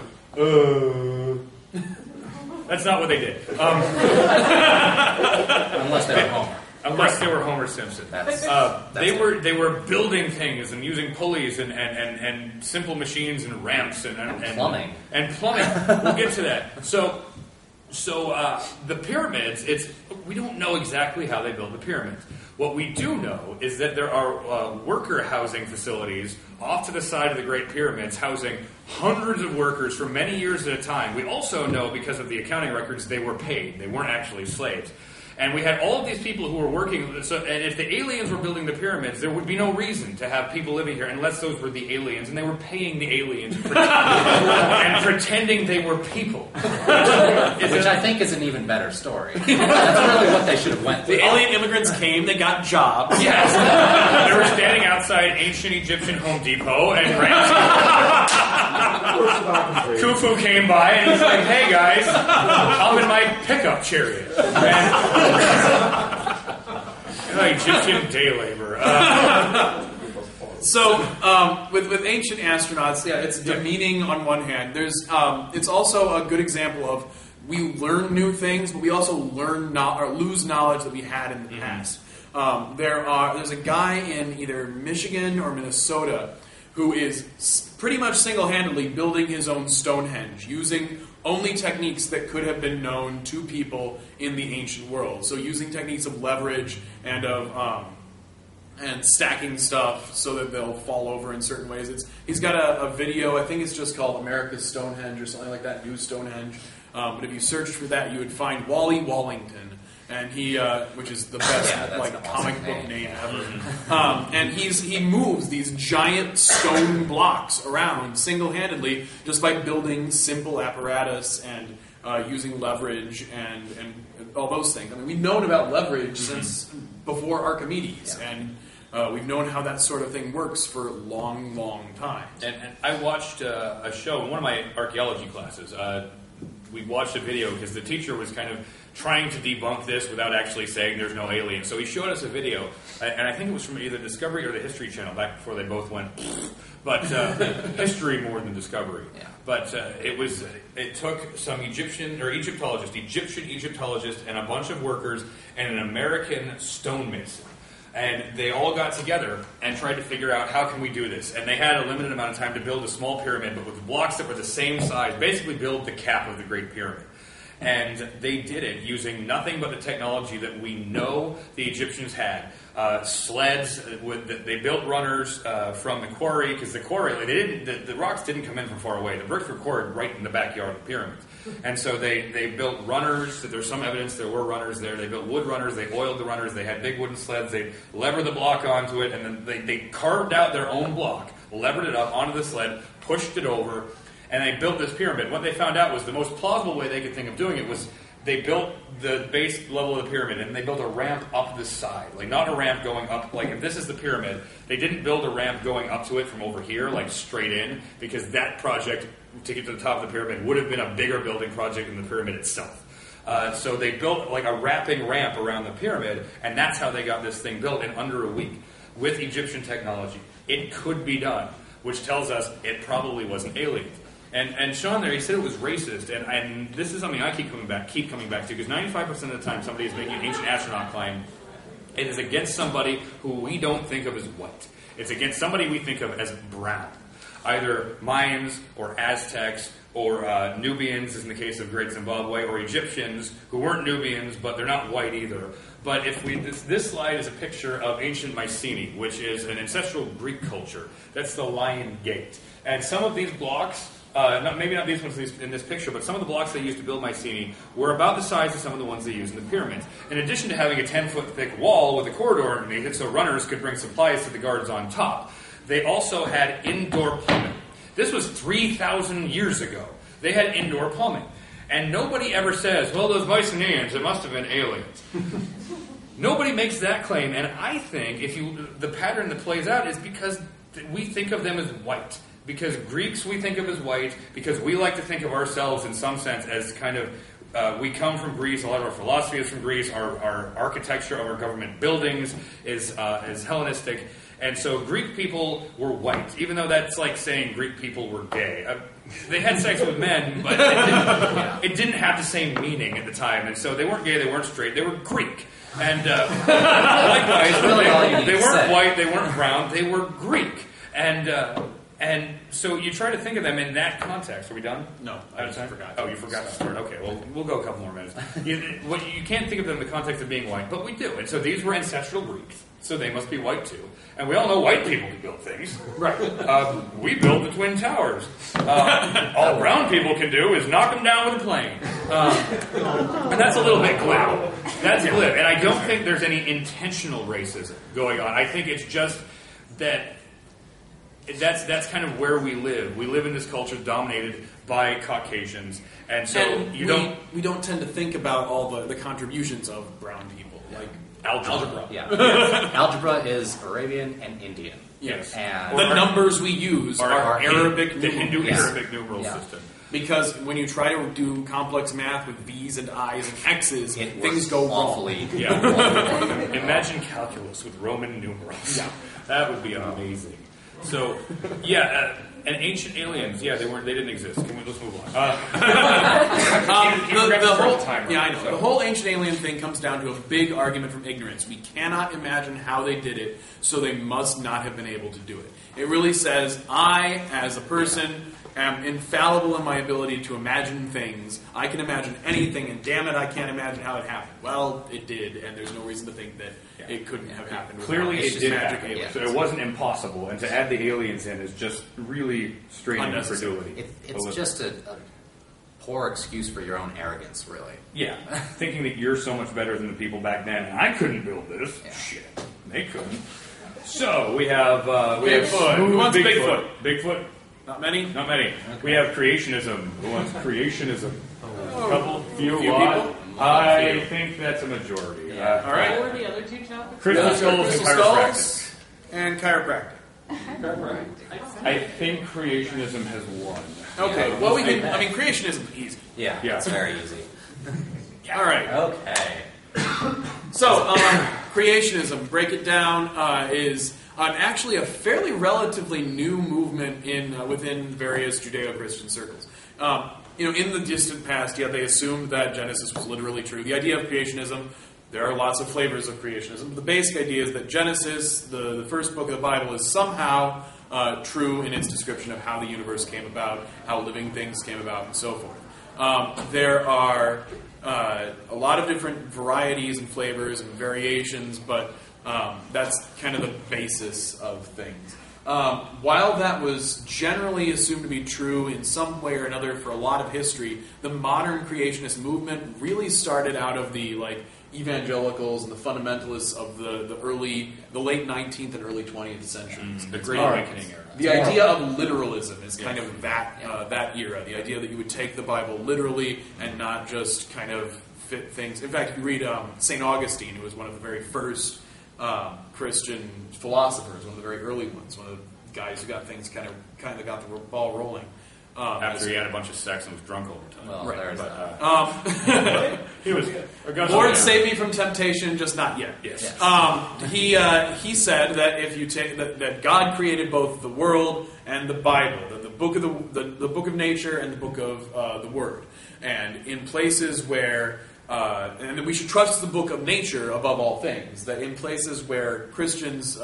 That's not what they did. Unless they were Homer. Unless they were Homer Simpson. They were building things and using pulleys and simple machines and ramps and plumbing. And plumbing. We'll get to that. So the pyramids, we don't know exactly how they built the pyramids. What we do know is that there are worker housing facilities off to the side of the Great Pyramids housing hundreds of workers for many years at a time. We also know, because of the accounting records, they were paid. They weren't actually slaves. And we had all of these people who were working. And if the aliens were building the pyramids, there would be no reason to have people living here unless those were the aliens. And they were paying the aliens and pretending they were people. Which I think is an even better story. That's really what they should have went with. The alien immigrants came, they got jobs. Yes. They were standing outside ancient Egyptian Home Depot, and Khufu came by, and he's like, "Hey guys, I'm in my pickup chariot." Egyptian day labor. With ancient astronauts, it's demeaning on one hand. It's also a good example of we learn new things, but we also lose knowledge that we had in the past. There's a guy in either Michigan or Minnesota who is pretty much single-handedly building his own Stonehenge using only techniques that could have been known to people in the ancient world. So using techniques of leverage and of and stacking stuff so that they'll fall over in certain ways. He's got a video, I think it's just called America's Stonehenge or something like that, New Stonehenge. But if you searched for that, you would find Wally Wallington, and he, which is the best comic book name ever. And he moves these giant stone blocks around single-handedly just by building simple apparatus and using leverage and all those things. I mean, we've known about leverage since before Archimedes, and we've known how that sort of thing works for a long, long time. And I watched a show in one of my archaeology classes. We watched a video because the teacher was kind of trying to debunk this without actually saying there's no alien. So he showed us a video, and I think it was from either Discovery or the History Channel back before they both went, but History more than Discovery. Yeah. But it took some Egyptian Egyptologist, and a bunch of workers and an American stonemason. And they all got together and tried to figure out how can we do this. And they had a limited amount of time to build a small pyramid, but with blocks that were the same size, basically build the cap of the Great Pyramid. And they did it using nothing but the technology that we know the Egyptians had. Sleds, they built runners from the quarry, because the quarry, the rocks didn't come in from far away. The bricks were quarried right in the backyard of the pyramids. And so they built runners. There's some evidence there were runners there. They built wood runners. They oiled the runners. They had big wooden sleds. They levered the block onto it, and then they carved out their own block, levered it up onto the sled, pushed it over, and they built this pyramid. What they found out was the most plausible way they could think of doing it was they built the base level of the pyramid, and they built a ramp up the side. Like, not a ramp going up, like if this is the pyramid, they didn't build a ramp going up to it from over here, like straight in, because that project to get to the top of the pyramid would have been a bigger building project than the pyramid itself. So they built like a wrapping ramp around the pyramid, and that's how they got this thing built in under a week with Egyptian technology. It could be done, which tells us it probably wasn't aliens. And Sean there, he said it was racist, and this is something I keep coming back to, because 95% of the time somebody is making an ancient astronaut claim, it is against somebody who we don't think of as white. It's against somebody we think of as brown. Either Mayans or Aztecs or Nubians, as in the case of Great Zimbabwe, or Egyptians who weren't Nubians, but they're not white either. But if this slide is a picture of ancient Mycenae, which is an ancestral Greek culture. That's the Lion Gate. And some of these blocks, maybe not these ones in this picture, but some of the blocks they used to build Mycenae were about the size of some of the ones they used in the pyramids. In addition to having a 10-foot thick wall with a corridor underneath it so runners could bring supplies to the guards on top, they also had indoor plumbing. This was 3,000 years ago. They had indoor plumbing. And nobody ever says, well, those Mycenaeans, it must have been aliens. Nobody makes that claim, and I think the pattern that plays out is because we think of them as white. Because Greeks we think of as white, because we like to think of ourselves in some sense as kind of, we come from Greece, a lot of our philosophy is from Greece, our architecture of our government buildings is Hellenistic, and so Greek people were white, even though that's like saying Greek people were gay. They had sex with men, but it didn't have the same meaning at the time, and so they weren't gay, they weren't straight, they were Greek. And likewise, really they weren't white, they weren't brown, they were Greek. And so you try to think of them in that context. Are we done? No, I just forgot. Oh, you forgot to start. Okay, well, we'll go a couple more minutes. You can't think of them in the context of being white, but we do. And so these were ancestral Greeks, so they must be white too. And we all know white people can build things. Right. We built the Twin Towers. All brown people can do is knock them down with a plane. And that's a little bit glib. That's glib. And I don't think there's any intentional racism going on. I think it's just that that's kind of where we live. We live in this culture dominated by Caucasians, and so we don't tend to think about all the contributions of brown people, like algebra. Yeah, yes. Algebra is Arabian and Indian. Yes, and the numbers we use are Arabic, the Hindu Arabic numeral system. Because when you try to do complex math with V's and I's and X's, things go wrong. Yeah. Imagine calculus with Roman numerals. Yeah. That would be amazing. So, and ancient aliens, they didn't exist. Let's move on. The whole ancient alien thing comes down to a big argument from ignorance. We cannot imagine how they did it, so they must not have been able to do it. It really says, I, as a person, am infallible in my ability to imagine things. I can imagine anything, and damn it, I can't imagine how it happened. Well, it did, and there's no reason to think that it couldn't have happened. Clearly, it did magic happen. aliens. So it wasn't impossible, and to add the aliens in is just really straining incredulity. It's just a poor excuse for your own arrogance, really. Yeah, thinking that you're so much better than the people back then, and I couldn't build this. Yeah. Shit, they couldn't. So we have Bigfoot. Who wants Bigfoot? Bigfoot. Not many. Not many. Okay. We have creationism. Who wants creationism? Few people. I think that's a majority. Yeah. All right. What were the other two topics? Crystal skulls and chiropractic. I think creationism has won. Okay. Well, we can. I mean, creationism is easy. Yeah. It's very easy. All right. Okay. So, creationism, break it down, is actually a fairly relatively new movement within various Judeo-Christian circles. In the distant past, they assumed that Genesis was literally true. The idea of creationism, there are lots of flavors of creationism, but the basic idea is that Genesis, the first book of the Bible, is somehow true in its description of how the universe came about, how living things came about, and so forth. There are a lot of different varieties and flavors and variations, but that's kind of the basis of things. While that was generally assumed to be true in some way or another for a lot of history, the modern creationist movement really started out of the evangelicals and the fundamentalists of the late 19th and early 20th centuries. The Great Awakening era. The idea of literalism is kind of that era. The idea that you would take the Bible literally and not just kind of fit things. In fact, you read St. Augustine, who was one of the very first Christian philosophers, one of the very early ones, one of the guys who got things kind of got the ball rolling. After he had a bunch of sex and was drunk all the time. Well, right. He was. Lord save me from temptation, just not yet. Yes. He said that if you take that God created both the world and the Bible, the book of the book of nature and the book of the Word, and in places where. And that we should trust the book of nature above all things. That in places where Christians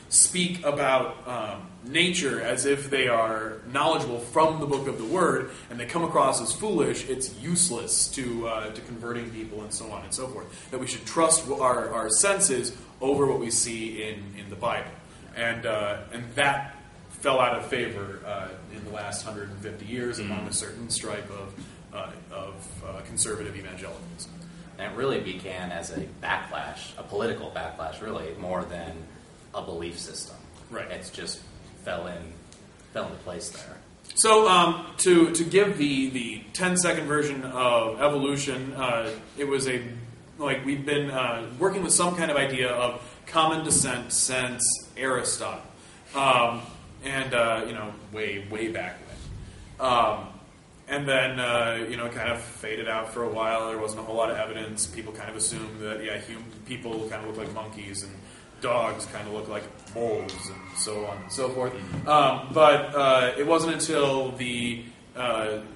speak about nature as if they are knowledgeable from the book of the Word, and they come across as foolish, it's useless to converting people and so on and so forth. That we should trust our senses over what we see in the Bible, and that fell out of favor in the last 150 years among a certain stripe of conservative evangelicals. And it really began as a backlash, a political backlash, really, more than a belief system. Right. It's just fell into place there. So, to give the 10-second version of evolution, it was we've been working with some kind of idea of common descent since Aristotle, way back when. And then, it kind of faded out for a while. There wasn't a whole lot of evidence. People kind of assumed that, people kind of look like monkeys and dogs kind of look like moles and so on and so forth. But it wasn't until the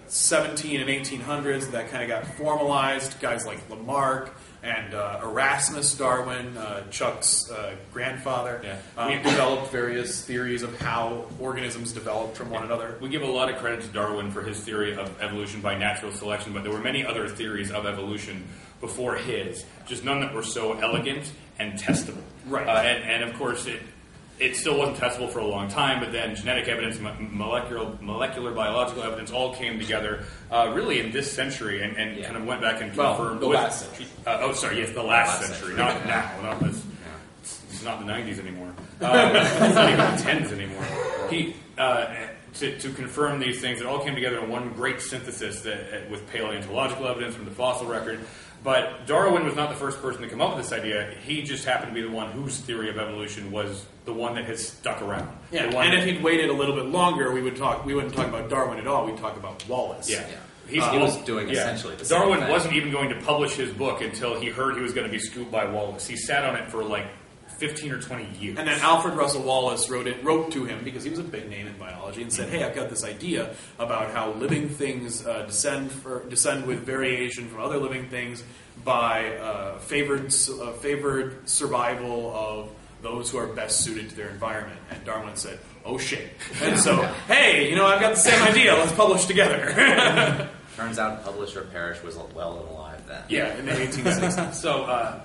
17 and 1800s that kind of got formalized. Guys like Lamarck and Erasmus Darwin, Chuck's grandfather, developed various theories of how organisms developed from one another. We give a lot of credit to Darwin for his theory of evolution by natural selection, but there were many other theories of evolution before his, just none that were so elegant and testable. Right. And of course, it still wasn't testable for a long time, but then genetic evidence, molecular biological evidence all came together really in this century and kind of went back and confirmed. The last century. The last century, not now. Not this. It's not the 90s anymore. It's not even the 10s anymore. To confirm these things, it all came together in one great synthesis with paleontological evidence from the fossil record. But Darwin was not the first person to come up with this idea. He just happened to be the one whose theory of evolution was the one that has stuck around. Yeah, and if he'd waited a little bit longer, we wouldn't talk about Darwin at all. We'd talk about Wallace. Yeah. He was doing essentially the same Darwin thing. wasn't even going to publish his book until he heard he was going to be scooped by Wallace. He sat on it for 15 or 20 years. And then Alfred Russel Wallace wrote to him, because he was a big name in biology, and said, hey, I've got this idea about how living things descend with variation from other living things by favored survival of those who are best suited to their environment. And Darwin said, oh shit. And so, hey, I've got the same idea. Let's publish together. Turns out Publish or Perish was well and alive then. Yeah, in the 1860s. So,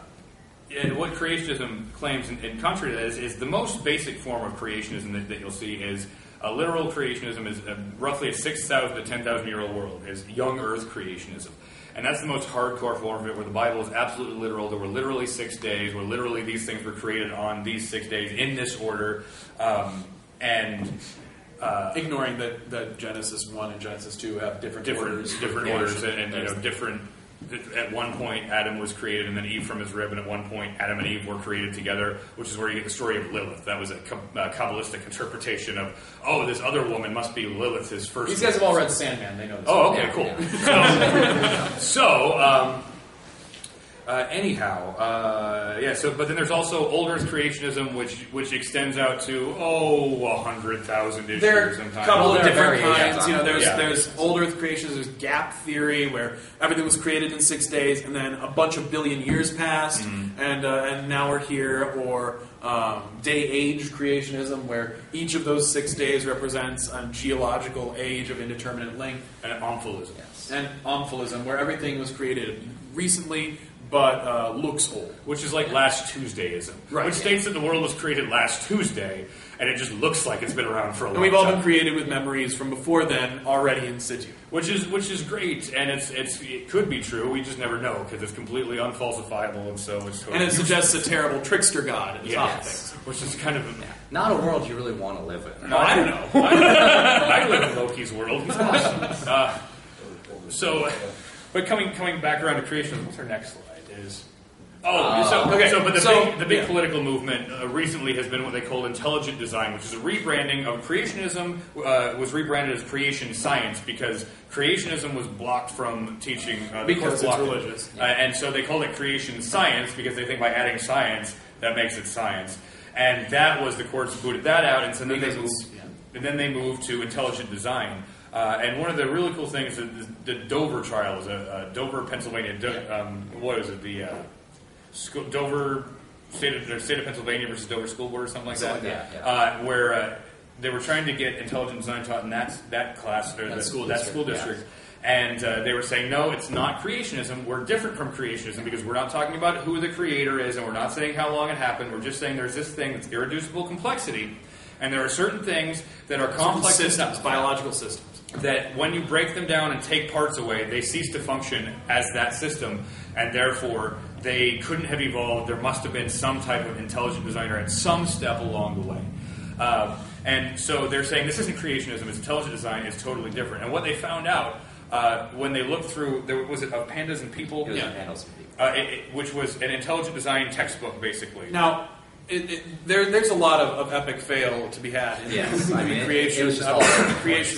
what creationism claims, in contrary to that, is the most basic form of creationism that you'll see is literal creationism is roughly a 6,000 to 10,000 year old world, is young Earth creationism. And that's the most hardcore form of it, where the Bible is absolutely literal. There were literally 6 days, where literally these things were created on these 6 days in this order. Ignoring that Genesis 1 and Genesis 2 have different orders, and different. At one point, Adam was created, and then Eve from his rib, and at one point, Adam and Eve were created together, which is where you get the story of Lilith. That was a Kabbalistic interpretation of, this other woman must be Lilith, his first. These guys have all read Sandman; they know this. Oh, okay, cool. Yeah. But then there's also Old Earth creationism, which extends out to 100,000-ish years sometimes. There are a couple of different kinds. There's Old Earth creationism. There's gap theory, where everything was created in 6 days, and then a bunch of billion years passed, and now we're here. Or day-age creationism, where each of those 6 days represents a geological age of indeterminate length. And omphalism. Yes. And omphalism, where everything was created recently, but looks old. Which is like last Tuesdayism. Right. Which states that the world was created last Tuesday, and it just looks like it's been around for a long time. And we've all been created with memories from before then already in situ. Which is great, and it could be true, we just never know, because it's completely unfalsifiable, and so it's totally... And it suggests a terrible trickster god at the top of things. Which is kind of... Not a world you really want to live in. No, I don't know. I live in Loki's world. He's awesome. But coming back around to creationism, what's our next slide? The big political movement recently has been what they call intelligent design, which is a rebranding of creationism. Was rebranded as creation science because creationism was blocked from teaching because it's religious, and so they called it creation science because they think by adding science that makes it science, and that was the courts booted that out, and so then they moved to intelligent design. And one of the really cool things is the Dover trial was Dover, Pennsylvania. What is it? The Dover state of Pennsylvania versus Dover School Board or something like that. Where they were trying to get intelligent design taught in that class or that school district. And they were saying, no, it's not creationism. We're different from creationism because we're not talking about who the creator is, and we're not saying how long it happened. We're just saying there's this thing that's irreducible complexity, and there are certain things that are complex systems, biological systems, that when you break them down and take parts away, they cease to function as that system, and therefore they couldn't have evolved. There must have been some type of intelligent designer at some step along the way. And so they're saying this isn't creationism, it's intelligent design, it's totally different. And what they found out when they looked through, was it Pandas and People? It was Pandas and People. Which was an intelligent design textbook, basically. Now, there's a lot of epic fail to be had in the creation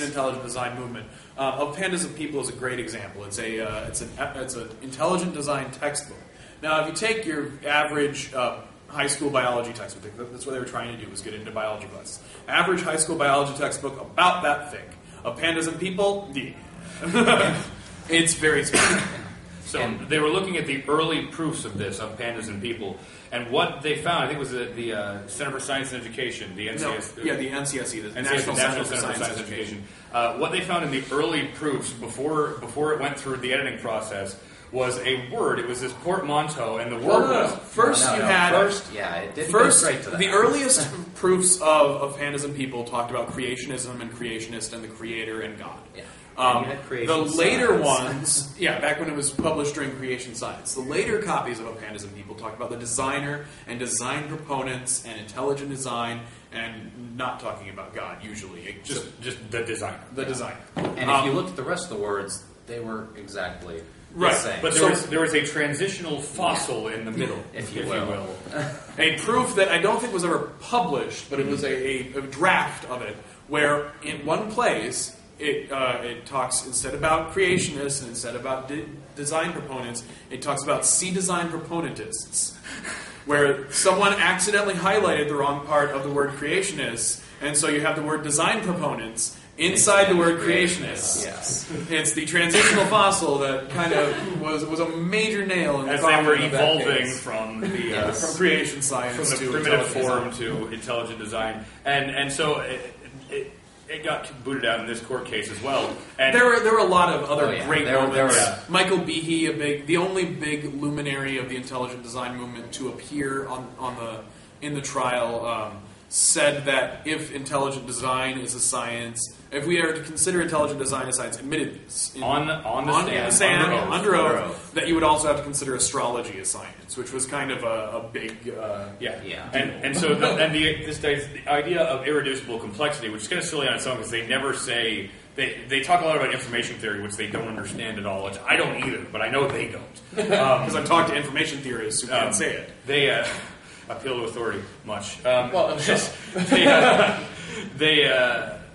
intelligent design movement. Of Pandas and People is a great example. It's an intelligent design textbook. Now, if you take your average high school biology textbook, that's what they were trying to do, was get into biology classes. Average high school biology textbook, about that thick. Of Pandas and People, it's very small. So they were looking at the early proofs of this, of Pandas and People, and what they found, I think it was the Center for Science and Education, the NCS. The NCSE, the National Center for Science and Education. What they found in the early proofs, before it went through the editing process, was a word. It was this portmanteau, and the word was... First, it didn't go straight to that. The earliest proofs of Pandas and People talked about creationism and creationist and the creator and God. Yeah. The later ones, back when it was published during Creation Science, the later copies of Pandas and People talked about the designer and design proponents and intelligent design, and not talking about God usually. Just the designer. The designer. And if you look at the rest of the words, they were exactly the same. But there was a transitional fossil in the middle, if you will. A proof that I don't think was ever published, but it was a draft of it, where in one place... It talks, instead about creationists and instead about design proponents, it talks about design proponentists, where someone accidentally highlighted the wrong part of the word creationists, and so you have the word design proponents inside the word creationists. Yes. It's the transitional fossil that kind of was a major nail in the As they were coffin of that evolving case. from the From creation science from the to primitive intelligent form design. to intelligent design, and so it got booted out in this court case as well. And There were a lot of other great There moments. were- Michael Behe, the only big luminary of the intelligent design movement to appear in the trial, said that if intelligent design is a science, if we are to consider intelligent design a science, admitted this on the stand, under oath, that you would also have to consider astrology a science, which was kind of a big And so the idea of irreducible complexity, which is kind of silly on its own because they never say they talk a lot about information theory, which they don't understand at all. Which I don't either, but I know they don't because I've talked to information theorists who can't say it. They appeal to authority much. They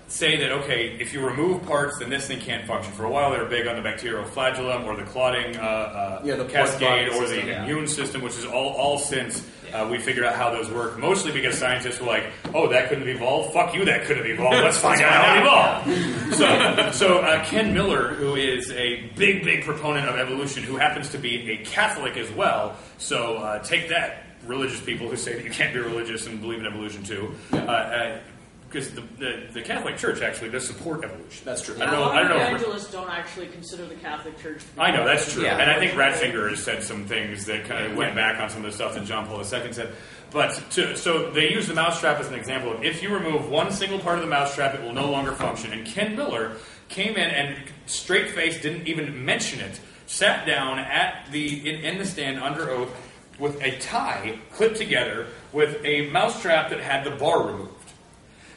say that, okay, if you remove parts, then this thing can't function. For a while, they were big on the bacterial flagellum or the clotting the cascade or the system, immune system, which is all since we figured out how those work. Mostly because scientists were like, oh, that couldn't have evolved? Fuck you, that could have evolved. Let's find out how it evolved. So Ken Miller, who is a big proponent of evolution, who happens to be a Catholic as well, so take that, religious people who say that you can't be religious and believe in evolution too. Because the Catholic Church actually does support evolution. That's true. I don't know. Evangelists don't actually consider the Catholic Church to be I know, that's true. Yeah. And I think Ratzinger has said some things that kind of went back on some of the stuff that John Paul II said. But so they use the mousetrap as an example of if you remove one single part of the mousetrap, it will no longer function. And Ken Miller came in and straight-faced, didn't even mention it, sat down in the stand under oath with a tie clipped together with a mousetrap that had the bar removed.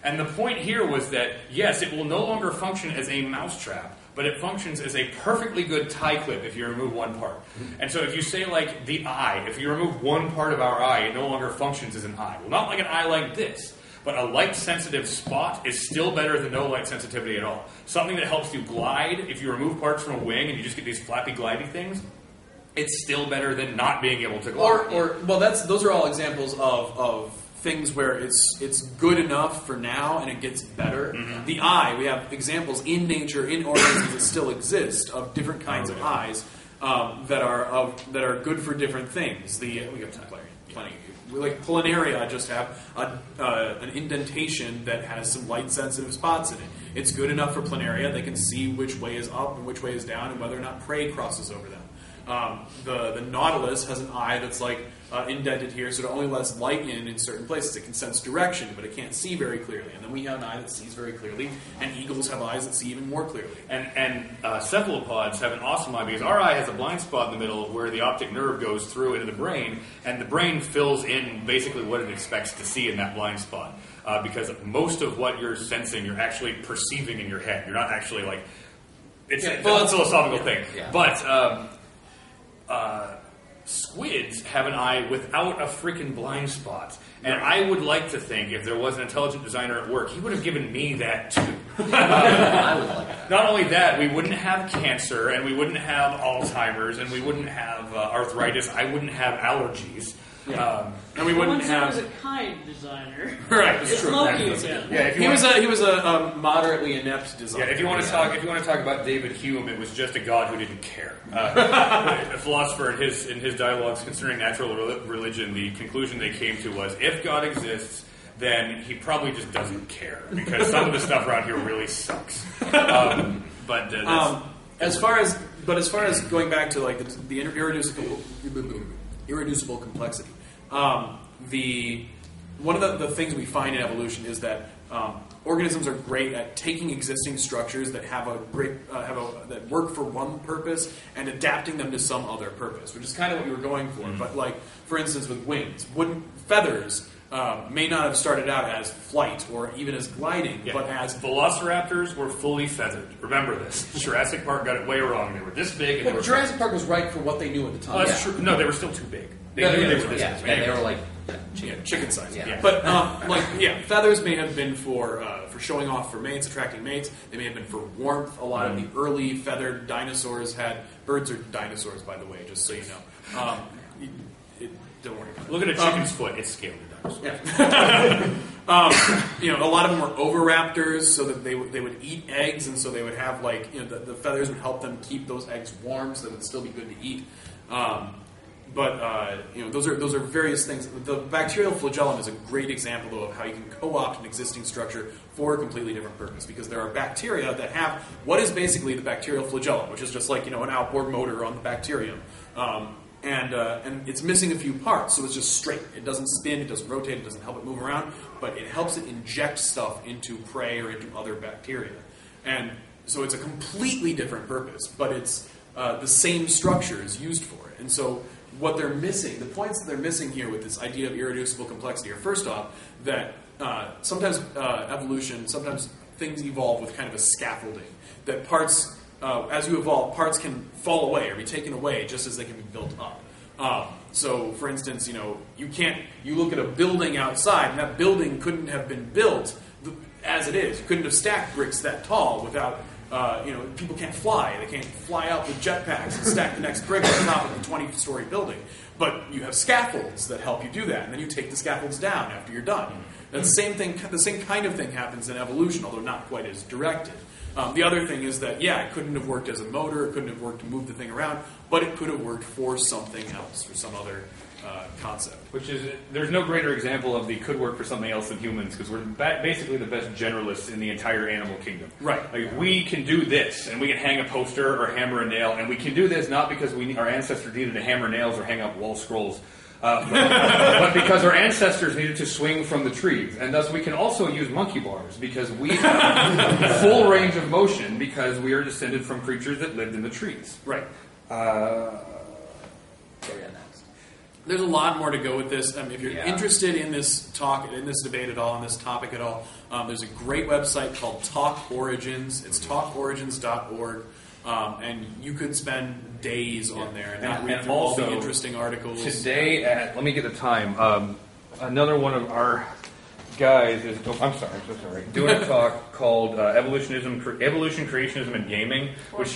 And the point here was that, yes, it will no longer function as a mousetrap, but it functions as a perfectly good tie clip if you remove one part. And so if you say, like, the eye, if you remove one part of our eye, it no longer functions as an eye. Well, not like an eye like this, but a light-sensitive spot is still better than no light sensitivity at all. Something that helps you glide, if you remove parts from a wing and you just get these flappy, glidey things, it's still better than not being able to glide. Those are all examples of things where it's good enough for now and it gets better. Mm-hmm. The eye, we have examples in nature, in organisms that still exist of different kinds of eyes that are good for different things. We got plenty. Like planaria just have an indentation that has some light sensitive spots in it. It's good enough for planaria; they can see which way is up and which way is down, and whether or not prey crosses over them. The nautilus has an eye that's like indented here, so it only lets light in certain places. It can sense direction, but it can't see very clearly. And then we have an eye that sees very clearly, and eagles have eyes that see even more clearly. And cephalopods have an awesome eye because our eye has a blind spot in the middle where the optic nerve goes through into the brain, and the brain fills in basically what it expects to see in that blind spot. Because most of what you're sensing, you're actually perceiving in your head. You're not actually like... It's a philosophical thing. Yeah. But... squids have an eye without a freaking blind spot. And I would like to think if there was an intelligent designer at work, he would have given me that too. I would like that. Not only that, we wouldn't have cancer, and we wouldn't have Alzheimer's, and we wouldn't have arthritis. I wouldn't have allergies. And we wouldn't He have... was a kind designer. Right, that's It's true. Loki again. Yeah, if you He want, was a moderately inept designer. if you want to talk about David Hume, it was just a god who didn't care. A philosopher in his dialogues concerning natural religion, the conclusion they came to was if God exists, then he probably just doesn't care because some of the stuff around here really sucks. As far as going back to like the irreducible complexity, one of the things we find in evolution is that organisms are great at taking existing structures that have that work for one purpose and adapting them to some other purpose, which is kind of what we were going for. Mm-hmm. But like, for instance, with wings, feathers may not have started out as flight or even as gliding, but as... Velociraptors were fully feathered. Remember this. Jurassic Park got it way wrong. They were this big. And Jurassic Park was right for what they knew at the time. Oh, that's true. No, they were still too big. They knew they were this big. Yeah, they were like... chicken size. Yeah. But feathers may have been for showing off for mates, attracting mates. They may have been for warmth. A lot of the early feathered dinosaurs birds are dinosaurs, by the way, just so you know. don't worry about it. Look at a chicken's foot; it's scaled to dinosaurs. Yeah. A lot of them were oviraptors, so that they would eat eggs, and so they would have the feathers would help them keep those eggs warm, so that it would still be good to eat. Those are various things. The bacterial flagellum is a great example, though, of how you can co-opt an existing structure for a completely different purpose. Because there are bacteria that have what is basically the bacterial flagellum, which is just like an outboard motor on the bacterium, and it's missing a few parts, so it's just straight. It doesn't spin, it doesn't rotate, it doesn't help it move around, but it helps it inject stuff into prey or into other bacteria, and so it's a completely different purpose, but it's the same structure is used for it, and so. What they're missing, the points that they're missing here with this idea of irreducible complexity are, first off, that sometimes evolution, sometimes things evolve with kind of a scaffolding. That parts, as you evolve, parts can fall away or be taken away just as they can be built up. So, for instance, you look at a building outside, and that building couldn't have been built as it is. You couldn't have stacked bricks that tall without... people can't fly. They can't fly out with jetpacks and stack the next brick on top of the 20-story building. But you have scaffolds that help you do that, and then you take the scaffolds down after you're done. And the same kind of thing happens in evolution, although not quite as directed. The other thing is that, it couldn't have worked as a motor, it couldn't have worked to move the thing around, but it could have worked for something else, for some other concept. There's no greater example of the could work for something else than humans, because we're basically the best generalists in the entire animal kingdom. Right. Like, we can do this, and we can hang a poster or hammer a nail, and we can do this not because our ancestors needed to hammer nails or hang up wall scrolls, but because our ancestors needed to swing from the trees. And thus we can also use monkey bars, because we have full range of motion, because we are descended from creatures that lived in the trees. Right. There's a lot more to go with this. If you're interested in this talk, in this debate at all, in this topic at all, there's a great website called Talk Origins. It's talkorigins.org. And you could spend days on there and read through all the interesting articles. Today, let me get the time. Another one of our guys is doing a talk called Evolution, Creationism, and Gaming, which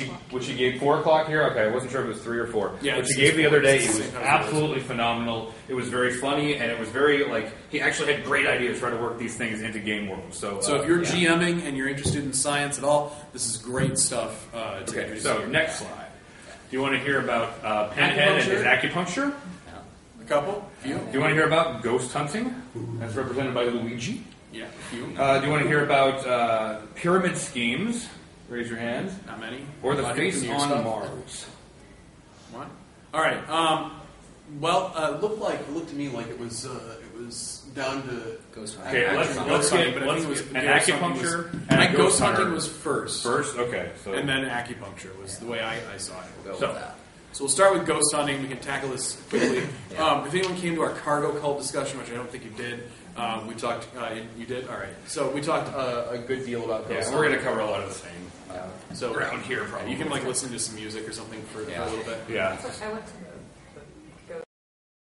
he gave 4 o'clock here. Okay, I wasn't sure if it was 3 or 4. Yeah, which he gave the other day. It was absolutely phenomenal. It was very funny, and it was very he actually had great ideas to try to work these things into game worlds. So if you're GMing and you're interested in science at all, this is great stuff to introduce. So next slide. Do you want to hear about Pinhead and his acupuncture? A couple? Few? Do you want to hear about ghost hunting? That's represented by Luigi. Yeah, a few. Do you want to hear about pyramid schemes? Raise your hands. Not many. Or the face on Mars. What? All right. It looked to me like it was down to ghost hunting. Okay, let's get an acupuncture. And ghost hunting was first. First, okay. And then acupuncture was the way I saw it. We'll go with that. So we'll start with ghost hunting. We can tackle this quickly. If anyone came to our cargo cult discussion, which I don't think you did, we talked. You did? All right. So we talked a good deal about ghost hunting. We're going to cover a lot of the same. So around here, probably. You can listen to some music or something for a little bit. Yeah. I went to the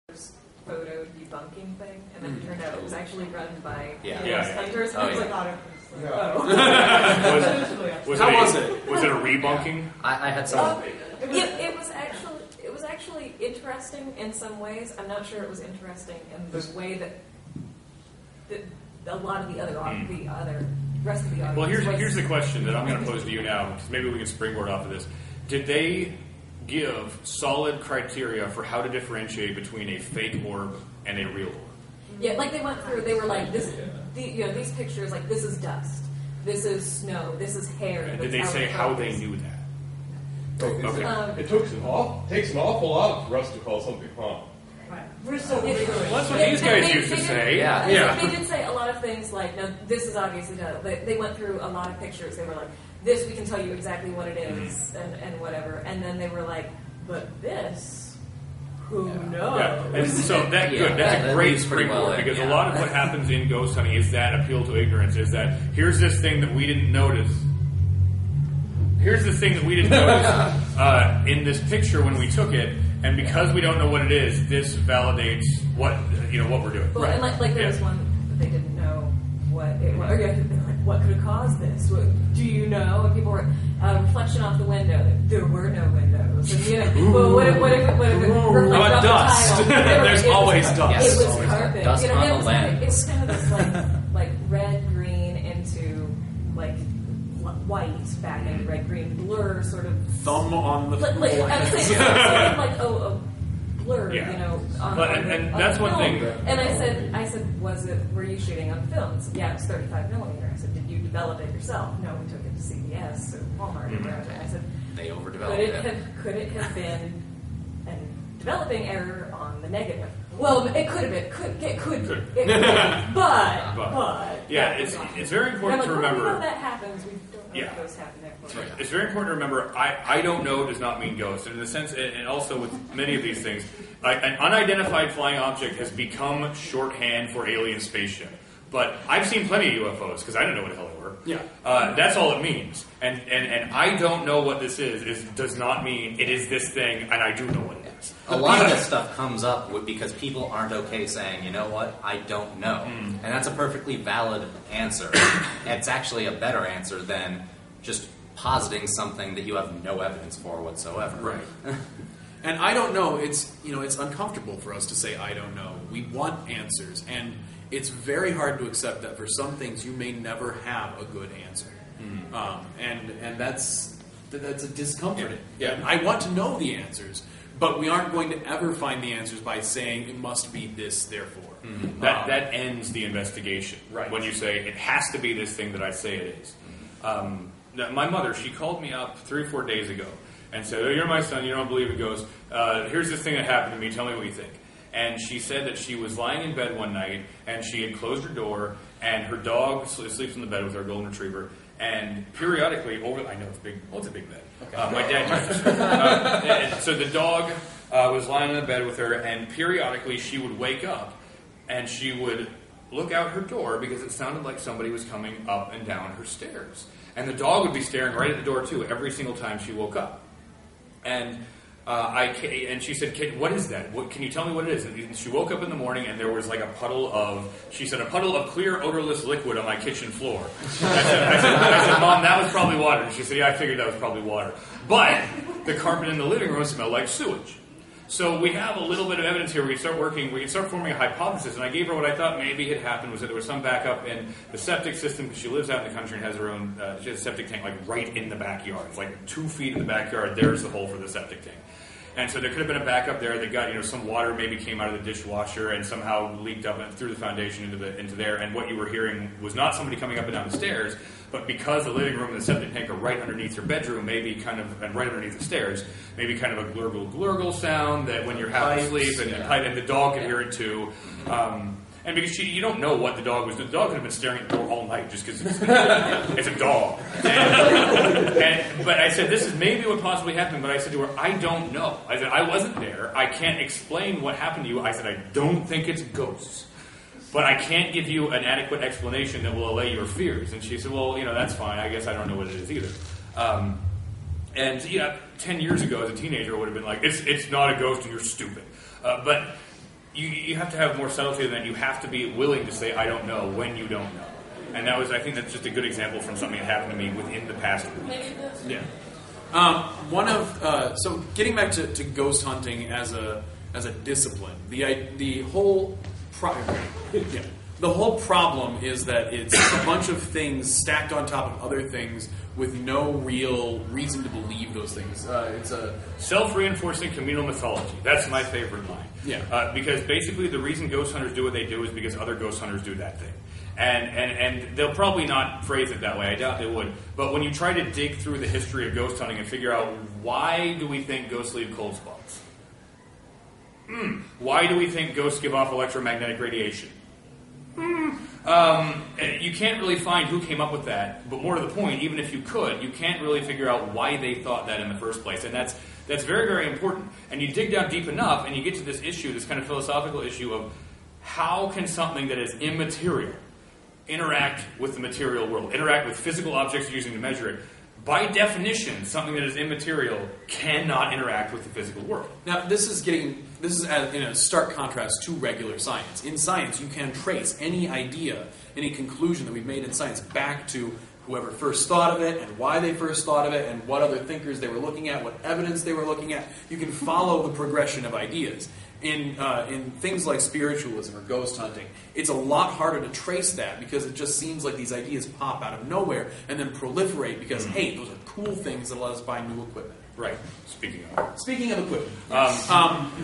ghost photo debunking thing, and then it turned out it was actually run by ghost hunters. And I was like, How was it? Was it a rebunking? I had some. It was actually interesting in some ways. I'm not sure it was interesting in the way that a lot of the other rest of the audience. Well, here's the question that I'm going to pose to you now, because maybe we can springboard off of this. Did they give solid criteria for how to differentiate between a fake orb and a real orb? Yeah, they went through. They were like, these pictures, this is dust, this is snow, this is hair. And did they say how they knew that? Okay. It takes an awful lot for us to call something wrong. We're so well, that's what these guys used to say. They did say a lot of things no, this is obviously done. They went through a lot of pictures. They were like, this, we can tell you exactly what it is, and whatever. And then they were like, but this, who knows? Yeah. And so that's a great springboard, because a lot of what happens in ghost hunting is that appeal to ignorance, is that here's this thing that we didn't notice. Here's the thing that we didn't notice in this picture when we took it, and because we don't know what it is, this validates what we're doing. Well, and there was one that they didn't know what it was. what could have caused this? Do you know? And people were, reflection off the window. There were no windows. And, well, what if it reflected off dust? the title? There's always dust. It was always carpet. dust on the land. It's kind of this like red, green into like white back into red, green blur sort of. Thumb on the I would say sort of like a blur, Yeah. you know. And that's one film. thing. And I said, were you shooting on films? Yeah, it's 35 millimeter. I said, did you develop it yourself? No, we took it to CBS or Walmart or wherever. I said, They overdeveloped it. Could it have been a developing error on the negative? Well, it could have been. It could. But yeah, it's very important to remember. We know that happens. We don't know if those happen there. Right. It's very important to remember, I don't know does not mean ghost. And in the sense, and also with many of these things, an unidentified flying object has become shorthand for alien spaceship. But I've seen plenty of UFOs, because I don't know what the hell they were. Yeah. That's all it means. And I don't know what this is does not mean it is this thing, and I do know what it is. A lot of this stuff comes up because people aren't okay saying, you know what, I don't know. And that's a perfectly valid answer. It's actually a better answer than just positing something that you have no evidence for whatsoever. Right. And I don't know, it's uncomfortable for us to say I don't know. We want answers, and it's very hard to accept that for some things you may never have a good answer. And that's a discomforting. Yeah. I want to know the answers, but we aren't going to ever find the answers by saying it must be this, therefore. That ends the investigation. Right. When you say it has to be this thing that I say it is. My mother, she called me up 3 or 4 days ago and said, "Oh, you're my son. You don't believe in ghosts. Here's this thing that happened to me. Tell me what you think." And she said that she was lying in bed one night and she had closed her door and her dog sleeps in the bed with her golden retriever. And periodically, I know it's big. Well, it's a big bed. Okay. My dad used to. So the dog was lying in the bed with her, and periodically she would wake up and she would look out her door because it sounded like somebody was coming up and down her stairs. And the dog would be staring right at the door too every single time she woke up. And and she said, "Kid, what is that? Can you tell me what it is?" And she woke up in the morning and there was like a puddle of clear, odorless liquid on my kitchen floor. I said, "Mom, that was probably water." And she said, "Yeah, I figured that was probably water." But the carpet in the living room smelled like sewage. So we have a little bit of evidence here. We can start forming a hypothesis. And I gave her what I thought maybe had happened was that there was some backup in the septic system because she lives out in the country and has her own she has a septic tank like right in the backyard. It's like 2 feet in the backyard. There's the hole for the septic tank. And so there could have been a backup there that got, some water maybe came out of the dishwasher and somehow leaked up through the foundation into there. And what you were hearing was not somebody coming up and down the stairs, but because the living room and the septic tank are right underneath your bedroom, maybe and right underneath the stairs, maybe kind of a glurgle sound that when you're half asleep and the dog can hear it too. And because you don't know what the dog was doing. The dog could have been staring at the door all night just because it's a dog. But I said, this is maybe what possibly happened. But I said to her, I don't know. I said, I wasn't there. I can't explain what happened to you. I said, I don't think it's ghosts. But I can't give you an adequate explanation that will allay your fears. And she said, well, that's fine. I guess I don't know what it is either. 10 years ago as a teenager, I would have been like, it's not a ghost and you're stupid. But you have to have more subtlety than that. You have to be willing to say, I don't know, when you don't know. And I think that's just a good example from something that happened to me within the past week. Yeah. So getting back to ghost hunting as a discipline, the whole problem is that it's a bunch of things stacked on top of other things with no real reason to believe those things. It's a self-reinforcing communal mythology. That's my favorite line. Yeah. Because basically the reason ghost hunters do what they do is because other ghost hunters do that thing. And they'll probably not phrase it that way. I doubt they would. But when you try to dig through the history of ghost hunting and figure out why do we think ghosts leave cold spots? Why do we think ghosts give off electromagnetic radiation? You can't really find who came up with that, but more to the point, even if you could, you can't really figure out why they thought that in the first place, and that's very, very important. And you dig down deep enough, and you get to this issue, this kind of philosophical issue of how can something that is immaterial interact with the material world, interact with physical objects you're using to measure it. By definition, something that is immaterial cannot interact with the physical world. Now, this is getting this is in a stark contrast to regular science. In science, you can trace any idea, any conclusion that we've made in science back to whoever first thought of it and why they first thought of it and what other thinkers they were looking at, what evidence they were looking at. You can follow the progression of ideas. In things like spiritualism or ghost hunting, it's a lot harder to trace that because it just seems like these ideas pop out of nowhere and then proliferate because, hey, those are cool things that let us buy new equipment. Right. Speaking of equipment,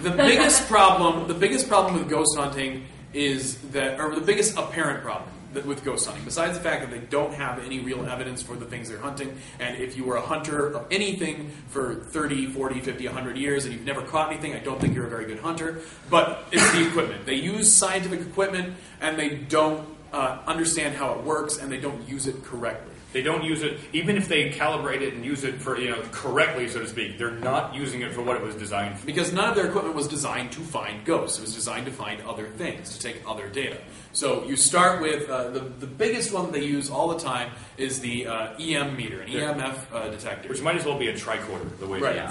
the biggest problem with ghost hunting is that, or the biggest apparent problem with ghost hunting, besides the fact that they don't have any real evidence for the things they're hunting, and if you were a hunter of anything for 30, 40, 50, 100 years and you've never caught anything, I don't think you're a very good hunter, but it's the equipment. They use scientific equipment and they don't understand how it works and they don't use it correctly. They don't use it, even if they calibrate it and use it for, correctly, so to speak. They're not using it for what it was designed for. Because none of their equipment was designed to find ghosts. It was designed to find other things, to take other data. So you start with, the biggest one that they use all the time is the EM meter, an EMF detector. Which might as well be a tricorder, the way right.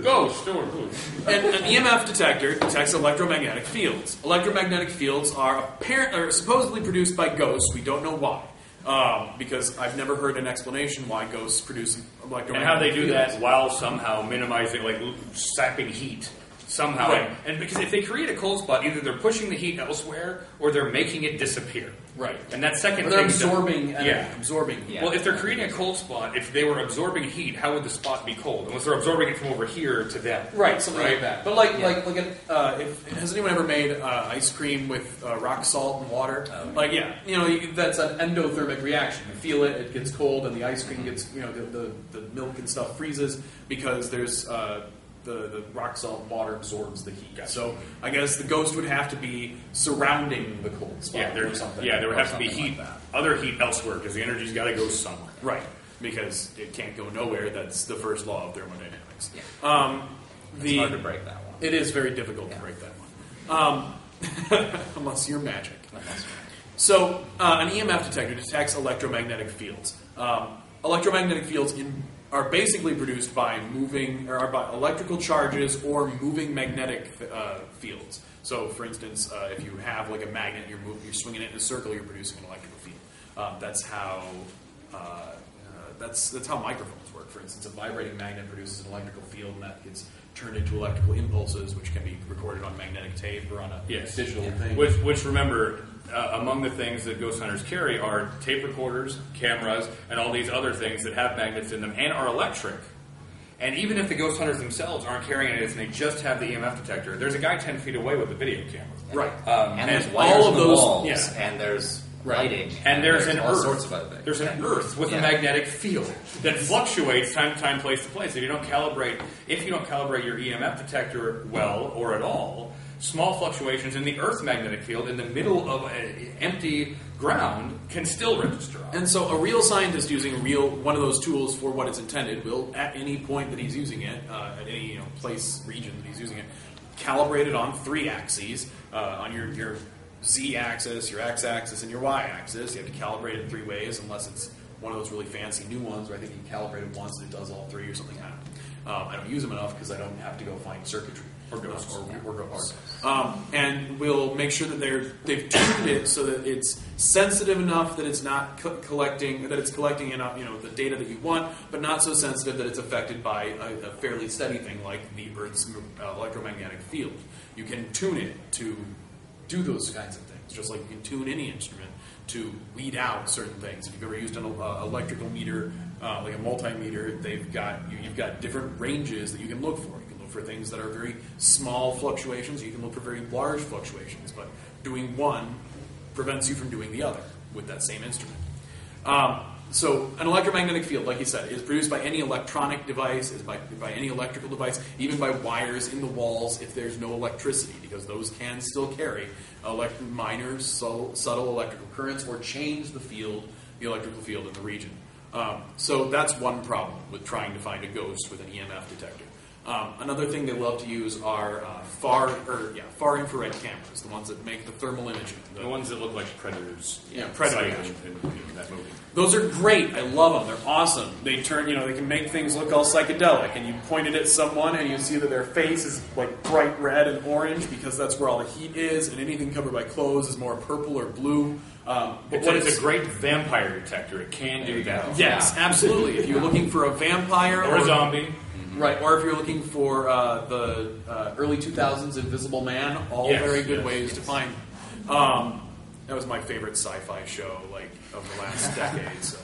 Ghost! And an EMF detector detects electromagnetic fields. Electromagnetic fields are supposedly produced by ghosts. We don't know why. Because I've never heard an explanation why ghosts produce electromagnetic and how they do fields. that while somehow minimizing, like sapping heat somehow. Right. And because if they create a cold spot, either they're pushing the heat elsewhere or they're making it disappear. Right. And that second or they're thing... absorbing energy. Absorbing heat. Well, if they're creating a cold spot, if they were absorbing heat, how would the spot be cold? Unless they're absorbing it from over here to them. Right, something like that. But has anyone ever made ice cream with rock salt and water? That's an endothermic reaction. You feel it, it gets cold, and the ice cream gets, the milk and stuff freezes because there's... The rock salt and water absorbs the heat. Gotcha. So I guess the ghost would have to be surrounding the cold spot or something. Yeah, there would have to be heat, like other heat elsewhere because the energy's got to go somewhere. Right, because it can't go nowhere. That's the first law of thermodynamics. Yeah. It's hard to break that one. It is very difficult to break that one. Unless you're magic. So an EMF detector detects electromagnetic fields. Electromagnetic fields are basically produced by by electrical charges or moving magnetic fields. So, for instance, if you have like a magnet, you're swinging it in a circle, you're producing an electrical field. That's how microphones work. For instance, a vibrating magnet produces an electrical field, and that gets turned into electrical impulses, which can be recorded on magnetic tape or on a digital thing. Which remember. Among the things that ghost hunters carry are tape recorders, cameras, and all these other things that have magnets in them and are electric. And even if the ghost hunters themselves aren't carrying it and they just have the EMF detector, there's a guy 10 feet away with a video camera. Right. And there's wires on the walls, and there's lighting. And there's an all earth. sorts of other things. There's an earth with a magnetic field that fluctuates time to time, place to place. If you don't calibrate your EMF detector well or at all, small fluctuations in the Earth's magnetic field in the middle of an empty ground can still register. And so a real scientist using one of those tools for what it's intended will, at any point that he's using it, at any place, region that he's using it, calibrate it on 3 axes, on your z-axis, your x-axis, and your y-axis. You have to calibrate it in 3 ways, unless it's one of those really fancy new ones where I think you can calibrate it once and it does all 3 or something. I don't use them enough because I don't have to go find circuitry. Or ghosts. Or ghosts. And we'll make sure that they've tuned it so that it's sensitive enough that it's not collecting enough, the data that you want, but not so sensitive that it's affected by a fairly steady thing like the Earth's electromagnetic field. You can tune it to do those kinds of things, just like you can tune any instrument to weed out certain things. If you've ever used an electrical meter, like a multimeter, you've got different ranges that you can look for. You can look for things that are very small fluctuations. You can look for very large fluctuations. But doing one prevents you from doing the other with that same instrument. So an electromagnetic field, like you said, is produced by any electronic device, is by any electrical device, even by wires in the walls if there's no electricity, because those can still carry minor, subtle electrical currents or change the electrical field in the region. So that's one problem with trying to find a ghost with an EMF detector. Another thing they love to use are far infrared cameras, the ones that make the thermal imaging. The ones that look like Predators. Yeah, Predator. In that movie. Those are great. I love them. They're awesome. They turn, they can make things look all psychedelic. And you point it at someone, and you see that their face is like bright red and orange because that's where all the heat is, and anything covered by clothes is more purple or blue. It's a great vampire detector. It can do that. Yes, absolutely. If you're looking for a vampire or a zombie. Right, or if you're looking for the early 2000s Invisible Man, all very good ways to find. That was my favorite sci-fi show, of the last decade. So,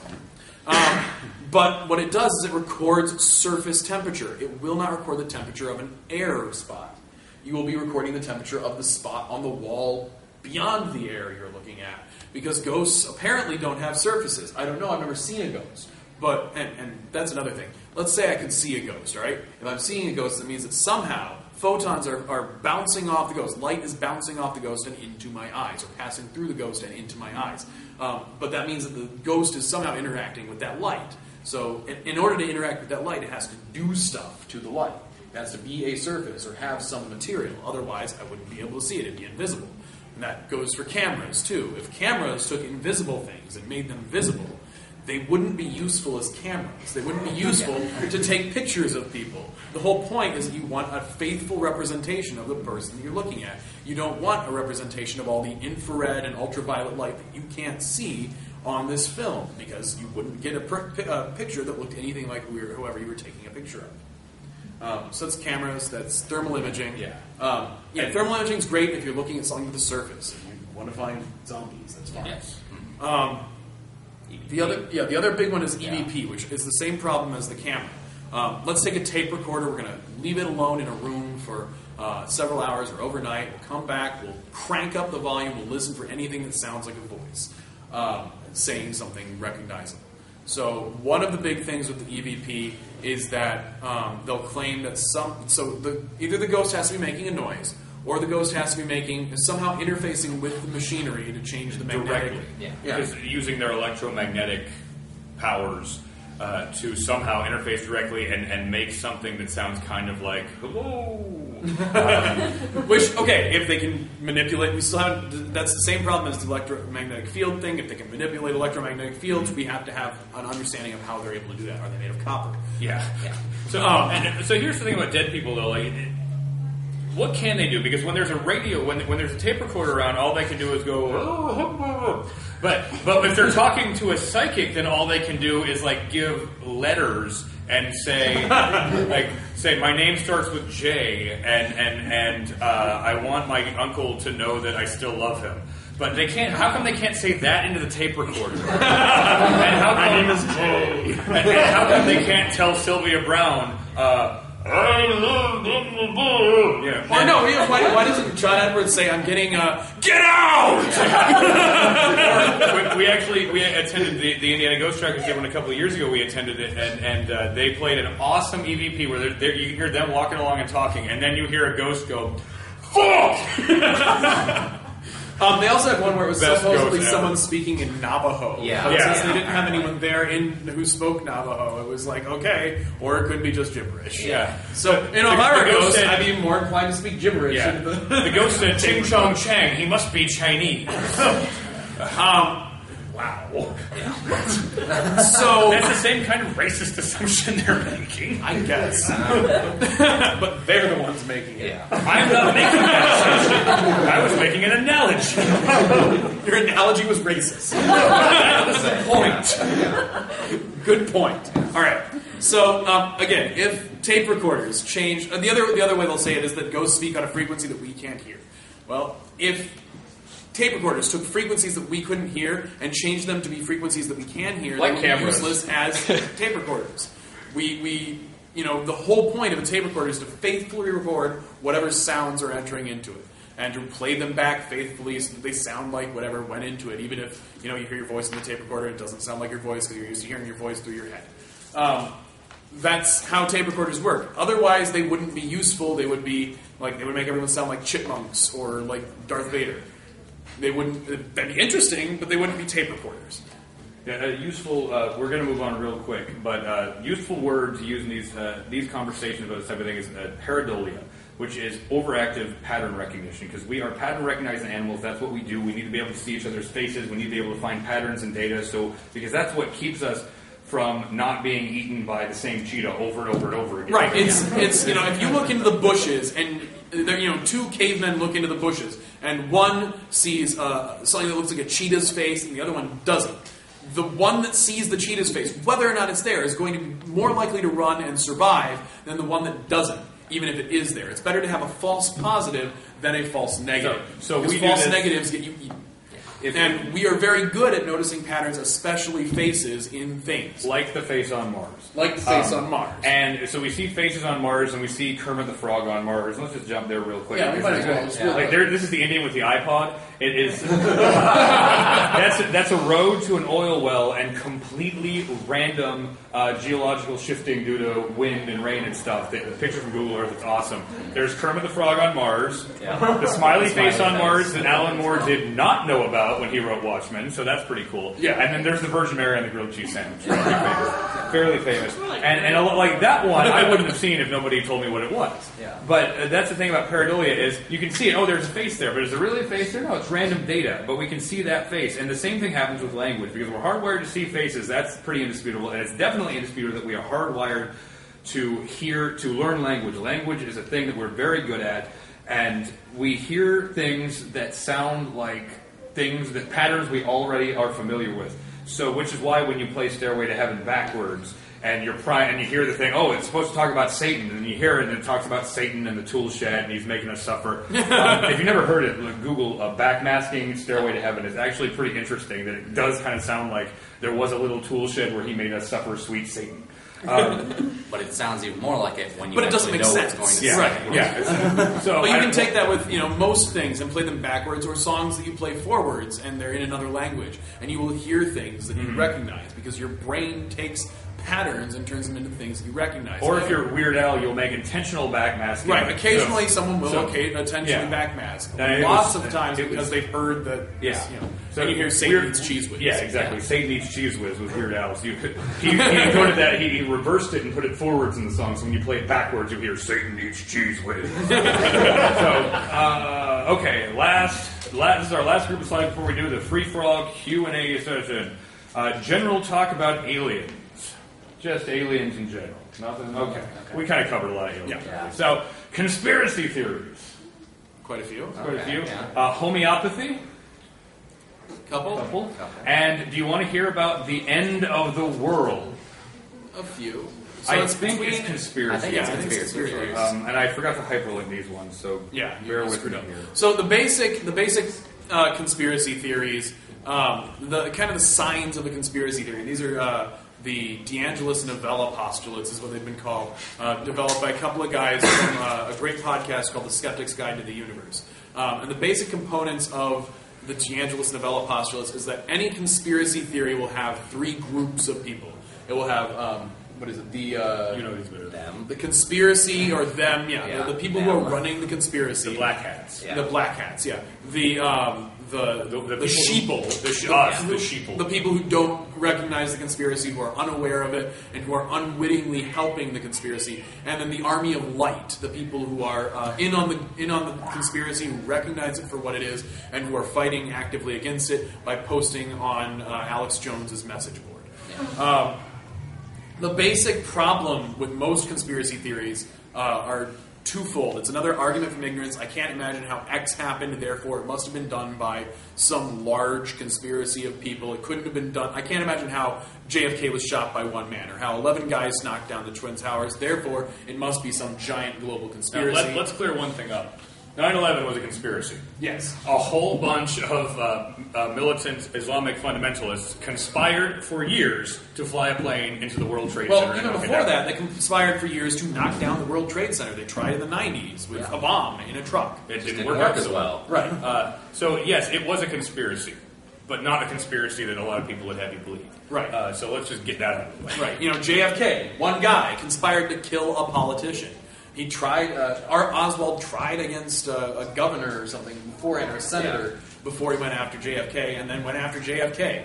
but what it does is it records surface temperature. It will not record the temperature of an air spot. You will be recording the temperature of the spot on the wall beyond the air you're looking at, because ghosts apparently don't have surfaces. I don't know. I've never seen a ghost. But, and that's another thing. Let's say I can see a ghost, all right? If I'm seeing a ghost, that means that somehow photons are bouncing off the ghost. Light is bouncing off the ghost and into my eyes, or passing through the ghost and into my eyes. But that means that the ghost is somehow interacting with that light. So in order to interact with that light, it has to do stuff to the light. It has to be a surface or have some material. Otherwise, I wouldn't be able to see it. It'd be invisible. And that goes for cameras, too. If cameras took invisible things and made them visible, they wouldn't be useful as cameras. They wouldn't be useful to take pictures of people. The whole point is that you want a faithful representation of the person you're looking at. You don't want a representation of all the infrared and ultraviolet light that you can't see on this film, because you wouldn't get a picture that looked anything like whoever you were taking a picture of. So that's cameras, that's thermal imaging. Thermal imaging is great if you're looking at something with a surface. If you want to find zombies, that's fine. Yes. The other big one is EVP, which is the same problem as the camera. Let's take a tape recorder. We're going to leave it alone in a room for several hours or overnight. We'll come back. We'll crank up the volume. We'll listen for anything that sounds like a voice saying something recognizable. So one of the big things with the EVP is that they'll claim that either the ghost has to be making a noise, or the ghost has to be somehow interfacing with the machinery to change the magnetic. Because using their electromagnetic powers to somehow interface directly and make something that sounds kind of like hello. Which, if they can manipulate, that's the same problem as the electromagnetic field thing. If they can manipulate electromagnetic fields, we have to have an understanding of how they're able to do that. Are they made of copper? Yeah. So, so here's the thing about dead people, though. What can they do? Because when there's a radio, when there's a tape recorder around, all they can do is go. Oh. But if they're talking to a psychic, then all they can do is give letters and say my name starts with J, and I want my uncle to know that I still love him. But they can't. How come they can't say that into the tape recorder? And how come, my name is J. And how come they can't tell Sylvia Brown? Why doesn't John Edwards say, "I'm getting get out"? we attended the Indiana Ghost Trackers Day one a couple of years ago. We attended it, and they played an awesome EVP where you can hear them walking along and talking, and then you hear a ghost go, "Fuck!" They also had one where it was supposedly someone speaking in Navajo. Since they didn't have anyone there who spoke Navajo, it was okay, or it could be just gibberish. Yeah. So, if I were a ghost, I'd be more inclined to speak gibberish. Yeah. The ghost said, "Ching Chong Chang, he must be Chinese." Wow. Yeah. So that's the same kind of racist assumption they're making, I guess. But they're the ones making it. Yeah. I'm not making that assumption. I was making an analogy. Your analogy was racist. That was the point. Good point. All right. So again, if tape recorders change, the other way they'll say it is that ghosts speak on a frequency that we can't hear. Well, if tape recorders took frequencies that we couldn't hear and changed them to be frequencies that we can hear, like they would be useless as tape recorders. The whole point of a tape recorder is to faithfully record whatever sounds are entering into it, and to play them back faithfully so that they sound like whatever went into it, even if you hear your voice in the tape recorder, it doesn't sound like your voice because you're used to hearing your voice through your head. That's how tape recorders work. Otherwise, they wouldn't be useful. They would be they would make everyone sound like chipmunks or like Darth Vader. They'd be interesting, but they wouldn't be tape recorders. Yeah, useful. We're going to move on real quick, but useful words used in these conversations about this type of thing is pareidolia, which is overactive pattern recognition. Because we are pattern recognizing animals. That's what we do. We need to be able to see each other's faces. We need to be able to find patterns in data. So because that's what keeps us from not being eaten by the same cheetah over and over and over again. Right. It's you know, if you look into the bushes and there, you know, two cavemen look into the bushes and one sees something that looks like a cheetah's face and the other one doesn't. The one that sees the cheetah's face, whether or not it's there, is going to be more likely to run and survive than the one that doesn't, even if it is there. It's better to have a false positive than a false negative. So because false negatives get you eaten. And we are very good at noticing patterns, especially faces in things. Like the face on Mars. Like the face on Mars. And so we see faces on Mars, and we see Kermit the Frog on Mars. Let's just jump there real quick. Yeah, we might as well. Like this is the Indian with the iPod. It is that's a road to an oil well and completely random geological shifting due to wind and rain and stuff. The picture from Google Earth is awesome. There's Kermit the Frog on Mars. Yeah. The smiley face on Mars that Alan Moore did not know about when he wrote Watchmen, so that's pretty cool. Yeah. And then there's the Virgin Mary on the grilled cheese sandwich. Fairly famous. And like that one, I wouldn't have seen if nobody told me what it was. Yeah. But that's the thing about pareidolia is you can see it. Oh, there's a face there, but is there really a face there? No, it's random data, but we can see that face. And the same thing happens with language because we're hardwired to see faces. That's pretty indisputable, and it's definitely indisputable that we are hardwired to learn language. Language is a thing that we're very good at, and we hear things that sound like things that patterns we already are familiar with. So, which is why when you play Stairway to Heaven backwards, and you're and you hear the thing, oh, it's supposed to talk about Satan, and you hear it, and it talks about Satan and the tool shed, and he's making us suffer. If you've never heard it, Google backmasking Stairway to Heaven. It's actually pretty interesting that it does kind of sound like there was a little tool shed where he made us suffer, sweet Satan. But it sounds even more like it when you but it doesn't make know sense. what's going to Yeah. say. Right. Yeah. So, but you can take that with most things and play them backwards, or songs that you play forwards and they're in another language, and you will hear things that you recognize because your brain takes patterns and turns them into things that you recognize. Or if you're Weird Al, you'll make intentional backmasking. Right. Occasionally, someone will intentionally backmask. Lots of times because they've heard that. Yeah. So and you hear Satan eats cheese whiz. Yeah, exactly. Yeah. Satan eats cheese whiz was Weird Al. So he encoded that. He reversed it and put it forwards in the song. So when you play it backwards, you hear Satan eats cheese whiz. Okay. This is our last group of slides before we do the free for all Q&A session. General talk about aliens. Just aliens in general. Nothing. Okay. We kind of covered a lot of aliens. Yeah. So, conspiracy theories. Quite a few. Quite a few. Yeah. Homeopathy. Couple. And do you want to hear about the end of the world? A few. So I think it's conspiracy. I think it's conspiracy theories. And I forgot to hyperlink these ones, so bear with me here. So the basic conspiracy theories, the signs of a conspiracy theory. These are the DeAngelis novella postulates is what they've been called, developed by a couple of guys from a great podcast called The Skeptic's Guide to the Universe. And the basic components of the DeAngelis novella postulates is that any conspiracy theory will have three groups of people. It will have, the conspiracy or them, the people who are running the conspiracy. The black hats. Yeah. The black hats, yeah. The sheeple. The sheeple. The people who don't recognize the conspiracy, who are unaware of it, and who are unwittingly helping the conspiracy. And then the army of light, the people who are in on the conspiracy, who recognize it for what it is, and who are fighting actively against it by posting on Alex Jones's message board. Yeah. The basic problem with most conspiracy theories are twofold. It's another argument from ignorance. I can't imagine how X happened, therefore it must have been done by some large conspiracy of people. It couldn't have been done. I can't imagine how JFK was shot by one man, or how 11 guys knocked down the Twin Towers. Therefore, it must be some giant global conspiracy. Now, let's clear one thing up. 9/11 was a conspiracy. Yes. A whole bunch of militant Islamic fundamentalists conspired for years to fly a plane into the World Trade Center. Well, even before that, they conspired for years to knock down the World Trade Center. They tried in the 90s with a bomb in a truck. It didn't work out as well. Right. So, yes, it was a conspiracy, but not a conspiracy that a lot of people would have you believe. Right. So let's just get that out of the way. Right. JFK, one guy, conspired to kill a politician. He tried, Oswald tried against a governor or something beforehand, or a senator, before he went after JFK, and then went after JFK.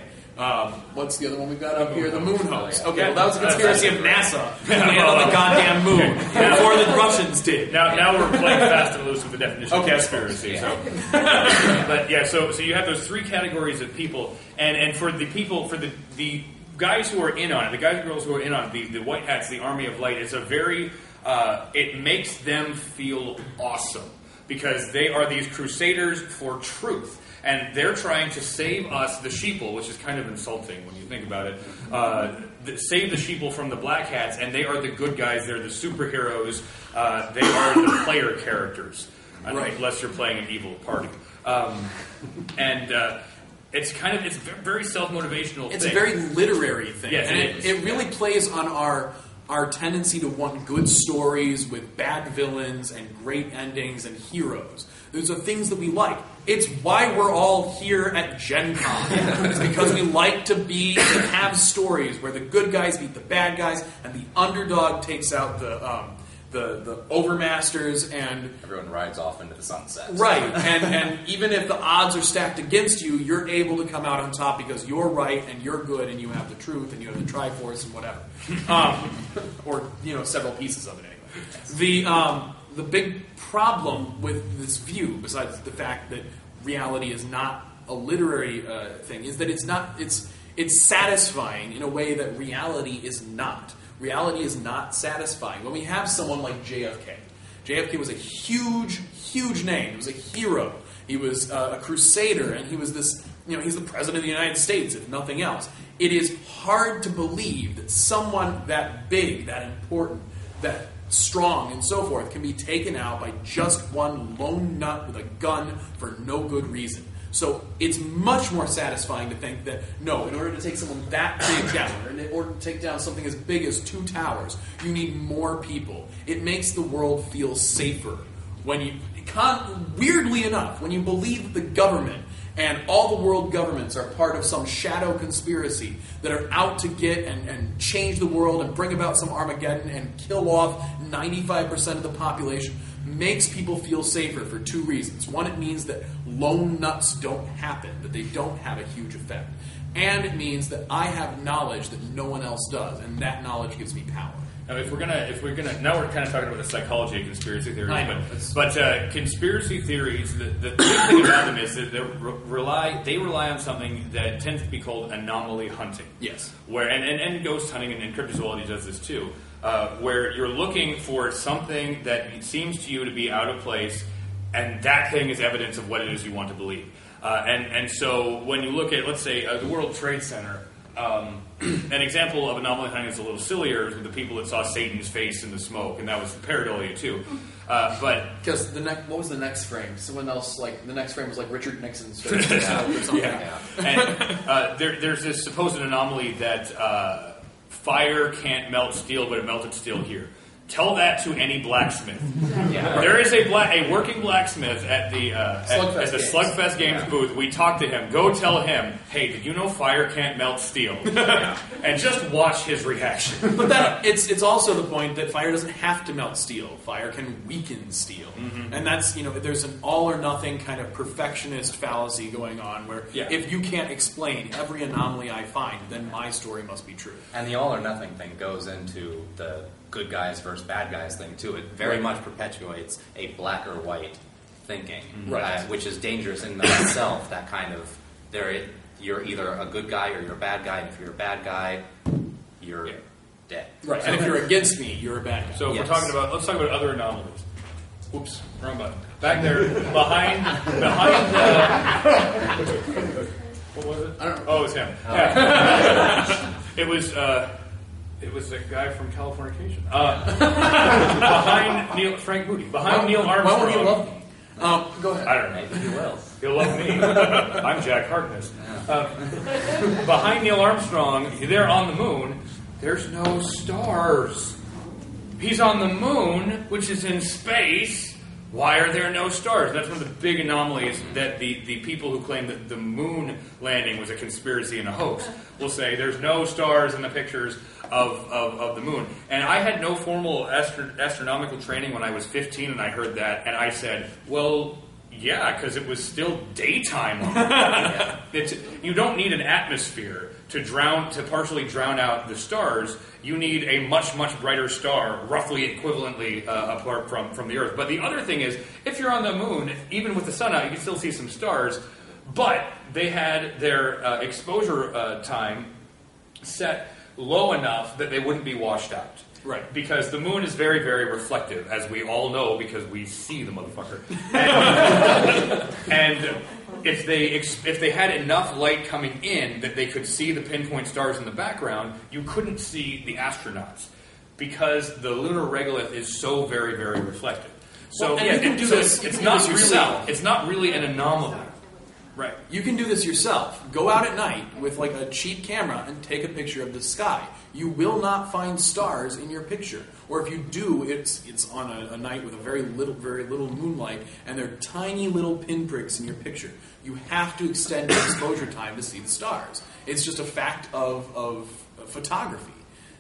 What's the other one we've got up here? The moon hoax. Okay, well, that was a conspiracy of NASA. They landed on the goddamn moon before the Russians did. Now we're playing fast and loose with the definition of conspiracy. So, but yeah, so you have those three categories of people, and for the people, for the guys who are in on it, the guys and girls who are in on it, the white hats, the Army of Light, is a very it makes them feel awesome because they are these crusaders for truth. And they're trying to save us, the sheeple, which is kind of insulting when you think about it. Save the sheeple from the black hats, and they are the good guys. They're the superheroes. They are the player characters, unless you're playing an evil party. It's very self-motivational. It's a very literary thing. Yes, and it is. It really plays on our tendency to want good stories with bad villains and great endings and heroes. Those are things that we like. It's why we're all here at Gen Con. It's because we like to have stories where the good guys beat the bad guys and the underdog takes out the overmasters and everyone rides off into the sunset. Right, and even if the odds are stacked against you, you're able to come out on top because you're right and you're good and you have the truth and you have the Triforce and whatever, or several pieces of it anyway. The big problem with this view, besides the fact that reality is not a literary thing, is that it's satisfying in a way that reality is not. Reality is not satisfying. When we have someone like JFK was a huge, huge name. He was a hero. He was a crusader, and he was this, he's the president of the United States, if nothing else. It is hard to believe that someone that big, that important, that strong, and so forth can be taken out by just one lone nut with a gun for no good reason. So it's much more satisfying to think that, no, in order to take someone that big down, or in order to take down something as big as 2 towers, you need more people. It makes the world feel safer. Weirdly enough, when you believe that the government and all the world governments are part of some shadow conspiracy that are out to get and change the world and bring about some Armageddon and kill off 95% of the population, makes people feel safer for 2 reasons. One, it means that lone nuts don't happen, that they don't have a huge effect. And it means that I have knowledge that no one else does, and that knowledge gives me power. Now, if we're gonna, now we're kind of talking about the psychology of conspiracy theories, but conspiracy theories, the big thing about them is that they rely on something that tends to be called anomaly hunting. Yes. And ghost hunting and cryptozoology does this too, where you're looking for something that seems to you to be out of place, and that thing is evidence of what it is you want to believe. And so when you look at, let's say, the World Trade Center. An example of anomaly hunting is a little sillier with the people that saw Satan's face in the smoke, and that was pareidolia too. But because what was the next frame? Someone else the next frame was like Richard Nixon's face or something. Yeah. And there's this supposed anomaly that fire can't melt steel, but it melted steel here. Tell that to any blacksmith. Yeah. There is a working blacksmith at the Slugfest Games booth. We talked to him. Go tell him, hey, did you know fire can't melt steel? And just watch his reaction. But it's also the point that fire doesn't have to melt steel. Fire can weaken steel. Mm-hmm. And that's, there's an all or nothing kind of perfectionist fallacy going on where if you can't explain every anomaly I find, then my story must be true. And the all or nothing thing goes into the good guys versus bad guys thing too. It very much perpetuates a black or white thinking, which is dangerous in itself. That kind of you're either a good guy or you're a bad guy. And if you're a bad guy, you're dead. Right. And if you're against me, you're a bad guy. So let's talk about other anomalies. Oops, wrong button. Back there, behind. What was it? I don't know. Oh, it was him. Yeah. It was a guy from Californication. Behind Frank Moody. Behind Neil Armstrong. Why won't he love me? Go ahead. I don't know. Maybe he will. He'll love me. I'm Jack Harkness. Behind Neil Armstrong, there on the moon, there's no stars. He's on the moon, which is in space. Why are there no stars? That's one of the big anomalies that the people who claim that the moon landing was a conspiracy and a hoax will say there's no stars in the pictures of the moon. And I had no formal astronomical training when I was 15 and I heard that, and I said, well, Yeah, because it was still daytime. You don't need an atmosphere to partially drown out the stars. You need a much, much brighter star, roughly equivalently apart from the Earth. But the other thing is, if you're on the moon, even with the sun out, you can still see some stars. But they had their exposure time set low enough that they wouldn't be washed out. Right. Because the moon is very, very reflective, as we all know, because we see the motherfucker. And if they had enough light coming in that they could see the pinpoint stars in the background, you couldn't see the astronauts. Because the lunar regolith is so very, very reflective. So well, you can do this. It's not really an anomaly. Right. You can do this yourself. Go out at night with like a cheap camera and take a picture of the sky. You will not find stars in your picture. Or if you do, it's on a night with a very little moonlight, and they're tiny little pinpricks in your picture. You have to extend your exposure time to see the stars. It's just a fact of photography.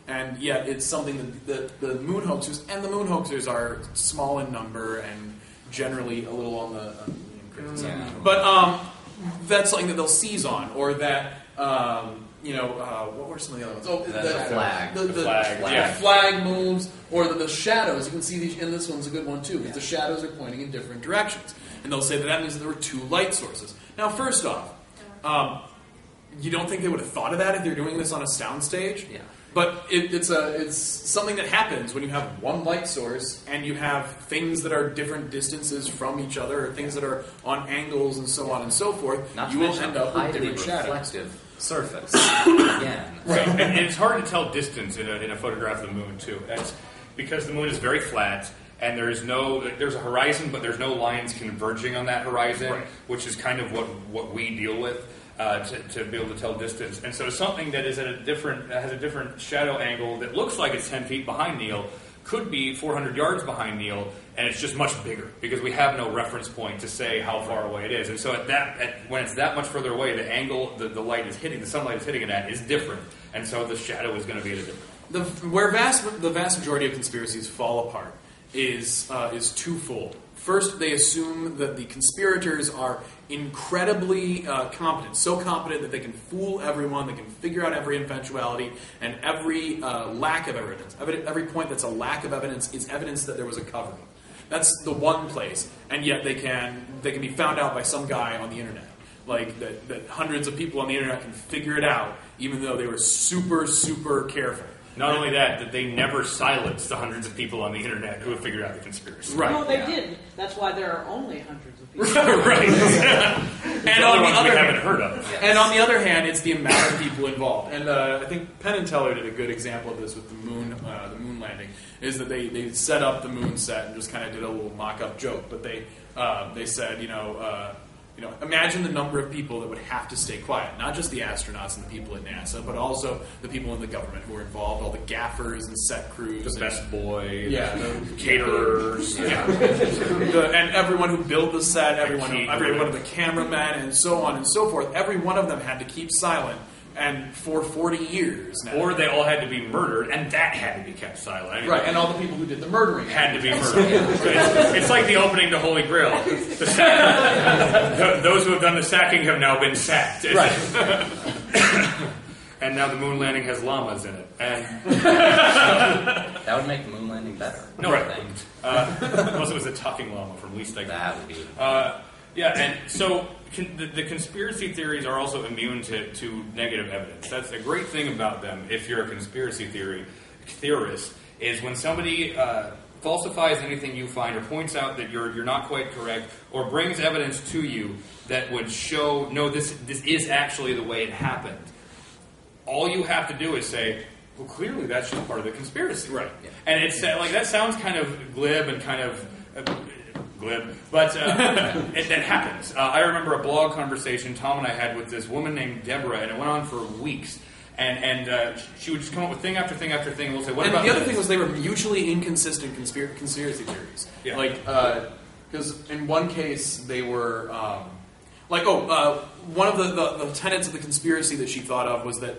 And yet it's something that the moon hoaxers, and the moon hoaxers are small in number and generally a little on the crazy side. But that's something that they'll seize on, or that what were some of the other ones? Oh, the flag. The flag moves, or the shadows. You can see these, and this one's a good one too, because the shadows are pointing in different directions, and they'll say that means that there were two light sources. Now, first off, you don't think they would have thought of that if they're doing this on a soundstage? Yeah. But it's something that happens when you have one light source and you have things that are different distances from each other, or things that are on angles and so on and so forth. Not you to will end up with different shadows. Reflective surface. Again. Right. And it's hard to tell distance in a photograph of the moon, too. That's because the moon is very flat, and there's a horizon, but there's no lines converging on that horizon, right, which is kind of what we deal with. To be able to tell distance. And so something that is has a different shadow angle that looks like it's 10 feet behind Neil could be 400 yards behind Neil, and it's just much bigger because we have no reference point to say how far away it is. And so when it's that much further away, the angle the light is hitting, the sunlight is hitting it at, is different. And so the shadow is going to be at a different. Where the vast majority of conspiracies fall apart is twofold. First, they assume that the conspirators are incredibly competent, so competent that they can fool everyone, they can figure out every eventuality, and every lack of evidence. Every point that's a lack of evidence is evidence that there was a cover-up. That's the one place, and yet they can be found out by some guy on the internet. Like, that hundreds of people on the internet can figure it out, even though they were super, super careful. Not only that they never silenced the hundreds of people on the internet who have figured out the conspiracy. Right. No, they didn't. That's why there are only hundreds of people. Right. And on the other hand, haven't heard of. Yes. And on the other hand, it's the amount of people involved. And I think Penn and Teller did a good example of this with the moon landing. Is that they set up the moon set and just kind of did a little mock-up joke, but they said, imagine the number of people that would have to stay quiet. Not just the astronauts and the people at NASA, but also the people in the government who are involved, all the gaffers and set crews. The best boy. Yeah. The caterers. Yeah. And everyone who built the set, every one of the cameramen, and so on and so forth. Every one of them had to keep silent. And for 40 years now. Or they all had to be murdered, and that had to be kept silent. I mean, right, and all the people who did the murdering had to be murdered. It's like the opening to Holy Grail. Those who have done the sacking have now been sacked. Right. And now the moon landing has llamas in it. And that would make the moon landing better. No, right. Unless it was a talking llama from least I could. That would be. Yeah, and so the conspiracy theories are also immune to negative evidence. That's a great thing about them, if you're a conspiracy theorist, is when somebody falsifies anything you find or points out that you're not quite correct or brings evidence to you that would show, no, this is actually the way it happened. All you have to do is say, well, clearly that's just part of the conspiracy. Right. Yeah. And it's like, that sounds kind of glib and kind of... glib, but that happens. I remember a blog conversation Tom and I had with this woman named Deborah, and it went on for weeks. And she would just come up with thing after thing after thing. We'll say, what about the other this? thing was they were mutually inconsistent conspiracy theories. Yeah. Like, because in one case they were one of the tenets of the conspiracy that she thought of was that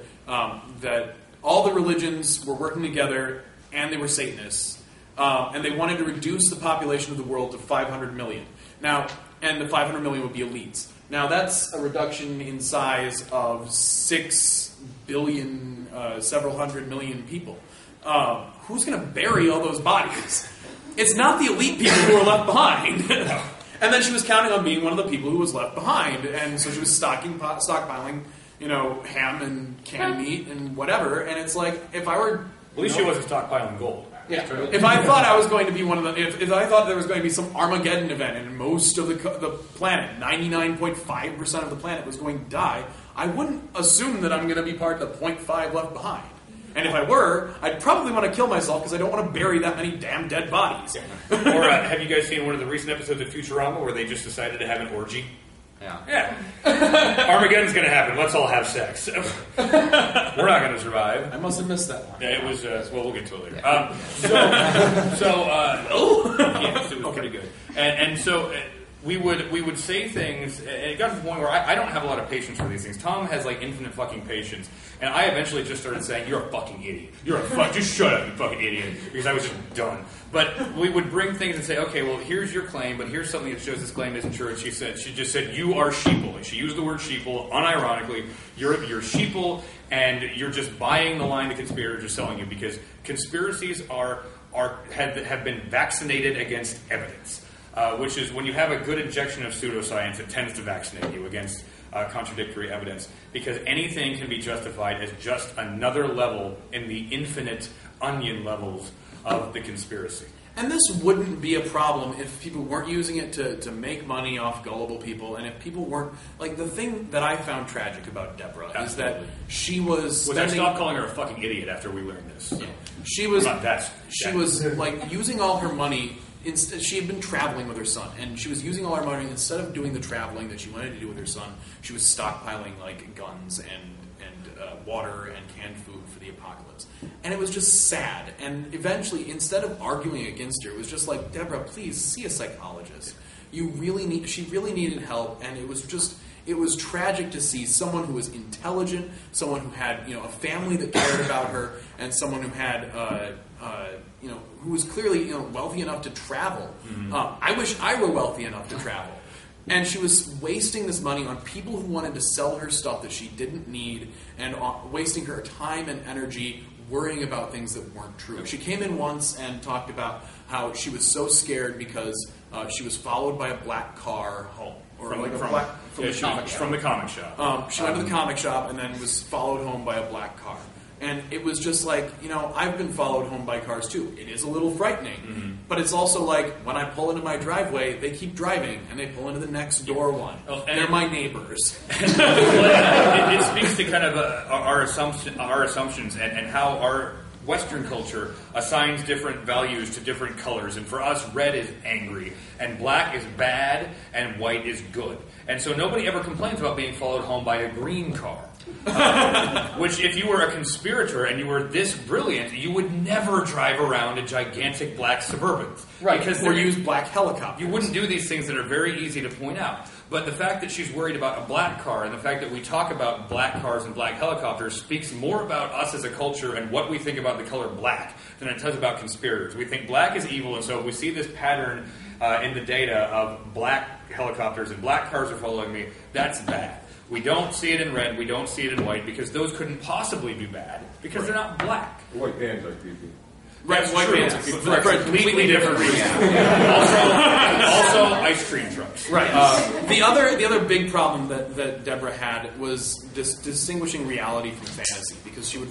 that all the religions were working together and they were Satanists. And they wanted to reduce the population of the world to 500 million. Now, and the 500 million would be elites. Now that's a reduction in size of 6 billion, several hundred million people. Who's going to bury all those bodies? It's not the elite people who are left behind. And then she was counting on being one of the people who was left behind, and so she was stockpiling, ham and canned meat and whatever. And it's like, if I were, at least she wasn't stockpiling gold. Yeah. If I thought I was going to be one of the, if I thought there was going to be some Armageddon event and most of the planet, 99.5% of the planet was going to die, I wouldn't assume that I'm going to be part of the 0.5 left behind. And if I were, I'd probably want to kill myself because I don't want to bury that many damn dead bodies. Or have you guys seen one of the recent episodes of Futurama where they just decided to have an orgy? Yeah. Armageddon's going to happen. Let's all have sex. We're not going to survive. I must have missed that one. Yeah, it was. Well, we'll get to it later. Yeah. Yes, it was pretty good. And so we would say things, and it got to the point where I don't have a lot of patience for these things. Tom has like infinite fucking patience, and I eventually just started saying, "You're a fucking idiot. Just shut up, you fucking idiot," because I was just done. But we would bring things and say, "Okay, well, here's your claim, but here's something that shows this claim isn't true." And she just said, "You are sheeple." And she used the word sheeple unironically. You're sheeple, and you're just buying the line the conspirators are selling you because conspiracies have been vaccinated against evidence. Which is when you have a good injection of pseudoscience, it tends to vaccinate you against contradictory evidence because anything can be justified as just another level in the infinite onion levels of the conspiracy. And this wouldn't be a problem if people weren't using it to make money off gullible people, and if people weren't... Like, the thing that I found tragic about Deborah is that she was... I stopped calling her a fucking idiot after we learned this. Yeah. She was like using all her money... She had been traveling with her son, and she was using all her money. Instead of doing the traveling that she wanted to do with her son, she was stockpiling like guns and water and canned food for the apocalypse. And it was just sad. And eventually, instead of arguing against her, it was just like, Deborah, please see a psychologist. She really needed help, and it was tragic to see someone who was intelligent, someone who had a family that cared about her, and someone who had who was clearly wealthy enough to travel. Mm-hmm. I wish I were wealthy enough to travel. And she was wasting this money on people who wanted to sell her stuff that she didn't need, and wasting her time and energy worrying about things that weren't true. She came in once and talked about how she was so scared because she was followed by a black car home. From the comic shop. She went to the comic shop and then was followed home by a black car. And it was just like, I've been followed home by cars too. It is a little frightening. Mm-hmm. But it's also like, when I pull into my driveway, they keep driving, and they pull into the next door one. Oh, they're my neighbors. It speaks to kind of our assumptions and how our Western culture assigns different values to different colors. And for us, red is angry, and black is bad, and white is good. And so nobody ever complains about being followed home by a green car. Which, if you were a conspirator and you were this brilliant, you would never drive around in gigantic black Suburbans. Right, or use black helicopters. You wouldn't do these things that are very easy to point out. But the fact that she's worried about a black car and the fact that we talk about black cars and black helicopters speaks more about us as a culture and what we think about the color black than it does about conspirators. We think black is evil, and so if we see this pattern in the data of black helicopters and black cars are following me, that's bad. We don't see it in red, we don't see it in white, because those couldn't possibly be bad, because they're not black. White vans are creepy. Right, white vans are creepy. For completely different reasons. Also, ice cream trucks. Right. The other big problem that Deborah had was distinguishing reality from fantasy, because she would,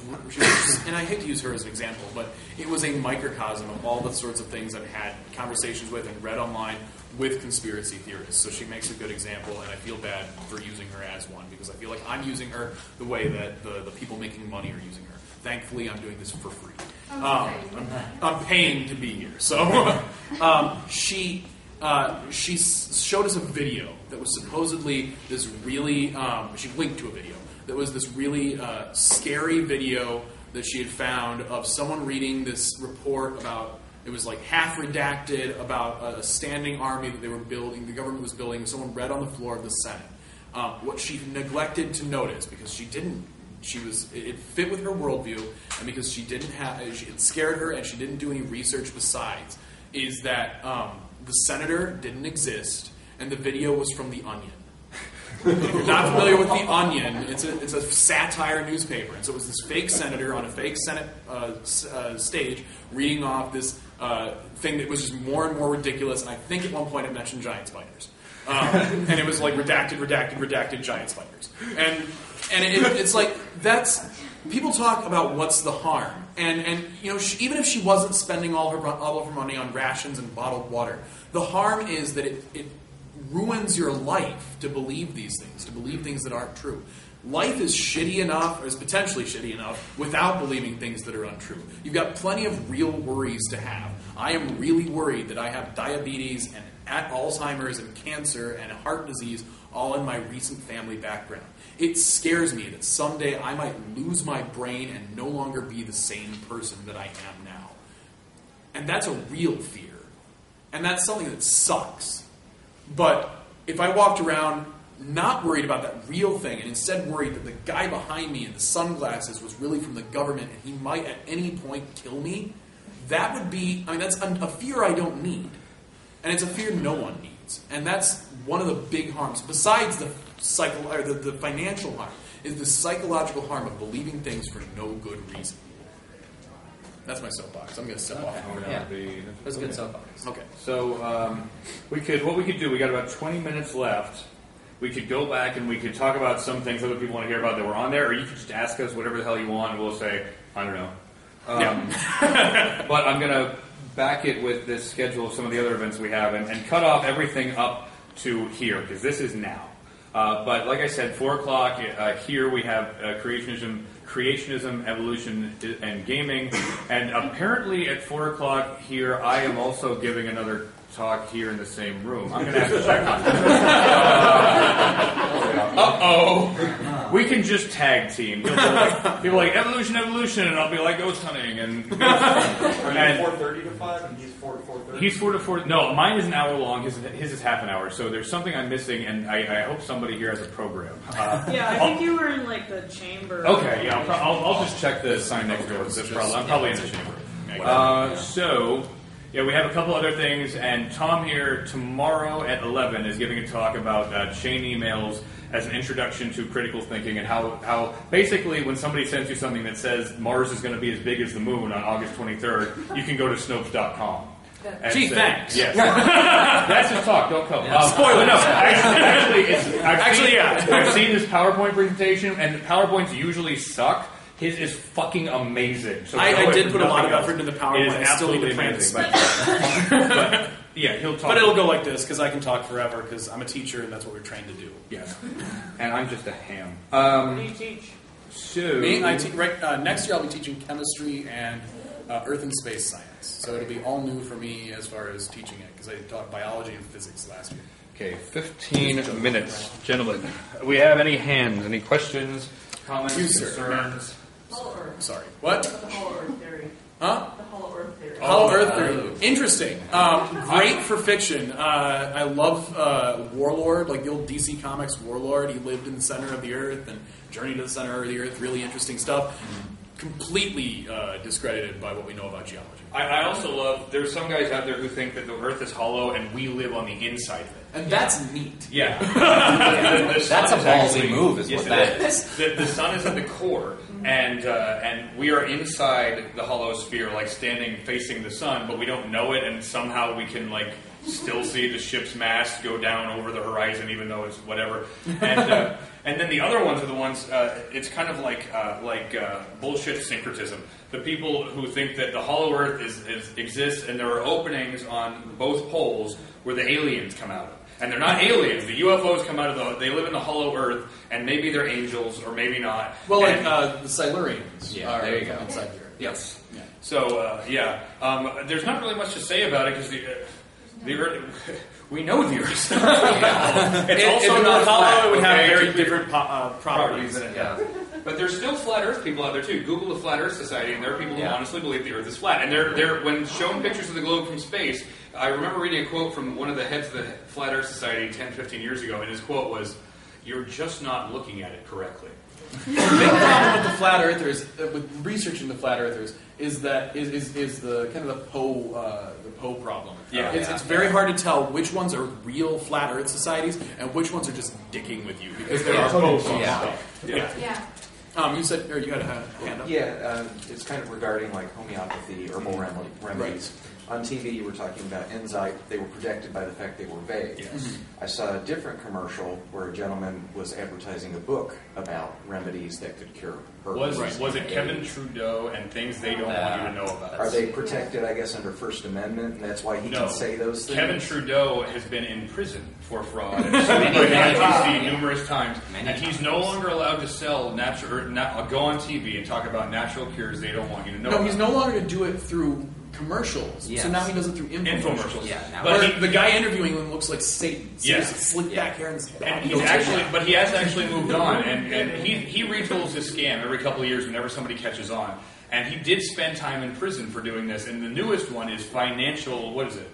and I hate to use her as an example, but it was a microcosm of all the sorts of things I've had conversations with and read online with conspiracy theorists. So she makes a good example, and I feel bad for using her as one, because I feel like I'm using her the way that the people making money are using her. Thankfully, I'm doing this for free. I'm paying to be here. So she showed us a video that was supposedly this really... she linked to a video that was this really scary video that she had found of someone reading this report about... It was like half redacted about a standing army that they were building, the government was building. Someone read on the floor of the Senate. What she neglected to notice, because it fit with her worldview, and because it scared her and she didn't do any research besides, is that the senator didn't exist, and the video was from The Onion. If you're not familiar with The Onion, it's a satire newspaper. And so it was this fake senator on a fake Senate stage reading off this thing that was just more and more ridiculous. And I think at one point it mentioned giant spiders. And it was like redacted giant spiders. And it's like, that's... People talk about what's the harm. And you know, even if she wasn't spending all of her money on rations and bottled water, the harm is that it ruins your life to believe these things, to believe things that aren't true. Life is shitty enough, or is potentially shitty enough, without believing things that are untrue. You've got plenty of real worries to have. I am really worried that I have diabetes and Alzheimer's and cancer and heart disease all in my recent family background. It scares me that someday I might lose my brain and no longer be the same person that I am now. And that's a real fear. And that's something that sucks. But if I walked around not worried about that real thing and instead worried that the guy behind me in the sunglasses was really from the government and he might at any point kill me, that would be, that's a fear I don't need. And it's a fear no one needs. And that's one of the big harms, besides the financial harm, is the psychological harm of believing things for no good reason. That's my soapbox. I'm going to step off. Yeah. That's a good soapbox. Okay. So what we could do, we got about 20 minutes left. We could go back and we could talk about some things other people want to hear about that were on there, or you could just ask us whatever the hell you want, and we'll say, I don't know. But I'm going to back it with this schedule of some of the other events we have and cut off everything up to here, because this is now. But like I said, 4 o'clock here we have creationism, evolution, and gaming. And apparently at 4 o'clock here, I am also giving another talk here in the same room. I'm going to have to check on that. Uh-oh. We can just tag team. People like, evolution, and I'll be like, ghost hunting. And Are you 4:30 to 5 and he's 4 to 4:30? He's 4 to 4. No, mine is an hour long. His is half an hour. So there's something I'm missing, and I hope somebody here has a program. Yeah, I think you were in like the chamber. Okay, yeah, I'll just check the sign next door. I'm probably in the chamber. So, yeah, we have a couple other things, and Tom here tomorrow at 11 is giving a talk about chain emails as an introduction to critical thinking, and how basically when somebody sends you something that says Mars is going to be as big as the moon on August 23rd, you can go to Snopes.com. Gee, thanks. Yes. That's his talk. Don't come. Spoiler. No. Actually, I've seen this PowerPoint presentation, and the PowerPoints usually suck. His is fucking amazing. So I did put a lot of effort into the PowerPoint. I still need to print it. But yeah, he'll talk. But it'll go like this, because I can talk forever, because I'm a teacher, and that's what we're trained to do. Yes. And I'm just a ham. What do you teach? So Me, next year I'll be teaching chemistry and Earth and space science. So it'll be all new for me as far as teaching it, because I taught biology and physics last year. Okay, 15 minutes. Gentlemen, we have any hands? Any questions, comments, concerns? Hollow Earth. Sorry. What? The Hollow Earth theory. Huh? The Hollow Earth theory. Hollow Earth theory. Interesting. Great for fiction. I love Warlord, like the old DC Comics Warlord. He lived in the center of the Earth and journeyed to the center of the Earth. Really interesting stuff. Completely discredited by what we know about geology. I also love, there's some guys out there who think that the Earth is hollow and we live on the inside of it. And that's neat. Yeah. That's a ballsy move, is what that is. The sun is at the core, and we are inside the hollow sphere, like standing facing the sun, but we don't know it, and somehow we can like still see the ship's mast go down over the horizon, even though it's whatever. And then the other ones are the ones. It's kind of like bullshit syncretism. The people who think that the hollow Earth exists, and there are openings on both poles where the aliens come out of. And they're not aliens. The UFOs come out of they live in the hollow Earth, and maybe they're angels, or maybe not. Well, like the Silurians. Yeah, there you go. Inside the Earth. Yes. Yeah. So, there's not really much to say about it, because the Earth, we know the Earth. It's also not hollow. It would have very different properties in it. Yeah. But there's still flat Earth people out there too. Google the Flat Earth Society, and there are people who honestly believe the Earth is flat. And they're when shown pictures of the globe from space, I remember reading a quote from one of the heads of the Flat Earth Society 10, 15 years ago, and his quote was, You're just not looking at it correctly. The big problem with the flat earthers, with researching the flat earthers, is that is the kind of the Poe problem. It's very hard to tell which ones are real flat Earth societies and which ones are just dicking with you because there are Poe stuff. You said, or you had a hand up. It's kind of regarding like homeopathy, herbal remedies. Right. On TV, you were talking about enzyme. They were protected by the fact they were vague. Yes. I saw a different commercial where a gentleman was advertising a book about remedies that could cure herpes. Was it Kevin Trudeau and things they don't want you to know about? Are they protected, I guess, under First Amendment, and that's why he can say those things? Kevin Trudeau has been in prison for fraud and sued by the FTC numerous times, and he's no longer allowed to sell go on TV and talk about natural cures they don't want you to know about. No, he's no longer to do it through commercials. Yes. So now he does it through infomercials. Yeah, but the guy interviewing him looks like Satan. Yes. Slick back hair and he has actually moved on, and he retools his scam every couple of years whenever somebody catches on. And he did spend time in prison for doing this. And the newest one is financial. What is it?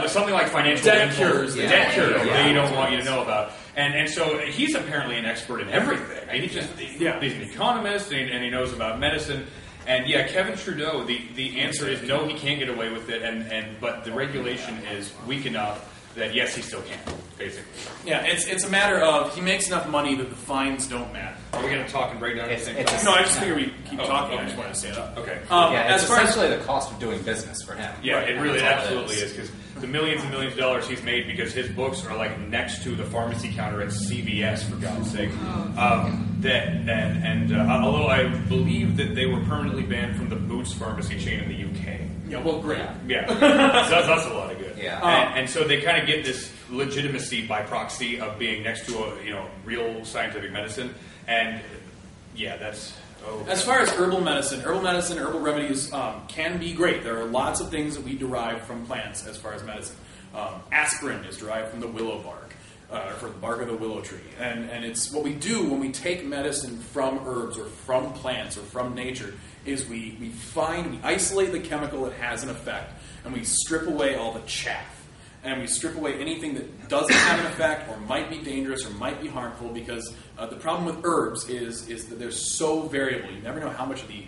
Something like financial debt cures. Debt cures. They don't want you to know about. And so he's apparently an expert in everything. He's an economist and he knows about medicine. And Kevin Trudeau, the answer is no, he can't get away with it, but the regulation is weak enough that yes, he still can, basically. Yeah, it's a matter of he makes enough money that the fines don't matter. Are we going to talk and break down anything? No, I just figure we keep talking. I just want to say that. Okay. It's essentially the cost of doing business for him. Yeah, it really absolutely is, because the millions and millions of dollars he's made because his books are like next to the pharmacy counter at CVS, for God's sake. Although I believe that they were permanently banned from the Boots pharmacy chain in the UK. Yeah, well, great. Yeah. That's a lot of good. Yeah. And so they kind of get this legitimacy by proxy of being next to a real scientific medicine. And that's... As far as herbal medicine, herbal remedies can be great. There are lots of things that we derive from plants as far as medicine. Aspirin is derived from the willow bark, from the bark of the willow tree. And it's what we do when we take medicine from herbs or from plants or from nature is we isolate the chemical that has an effect, and we strip away all the chaff. And we strip away anything that doesn't have an effect or might be dangerous or might be harmful, because the problem with herbs is that they're so variable. You never know how much of the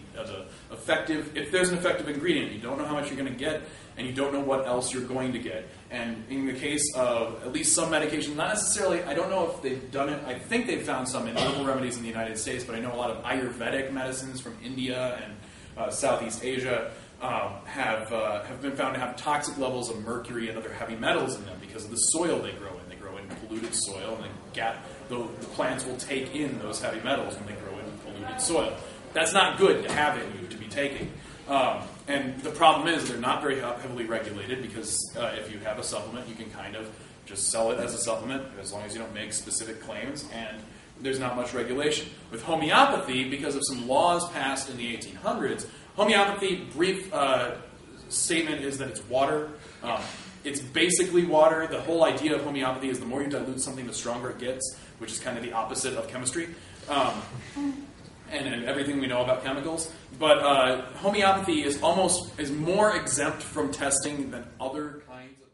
effective, if there's an effective ingredient, you don't know how much you're going to get, and you don't know what else you're going to get. And in the case of at least some medications, not necessarily, I don't know if they've done it, I think they've found some in herbal remedies in the United States, but I know a lot of Ayurvedic medicines from India and Southeast Asia have been found to have toxic levels of mercury and other heavy metals in them because of the soil they grow in. They grow in polluted soil, and the plants will take in those heavy metals when they grow in polluted soil. That's not good to have in you to be taking. And the problem is they're not very heavily regulated, because if you have a supplement, you can kind of just sell it as a supplement as long as you don't make specific claims, and there's not much regulation. With homeopathy, because of some laws passed in the 1800s, homeopathy, brief statement is that it's water. It's basically water. The whole idea of homeopathy is the more you dilute something, the stronger it gets, which is kind of the opposite of chemistry and everything we know about chemicals. But homeopathy is more exempt from testing than other kinds of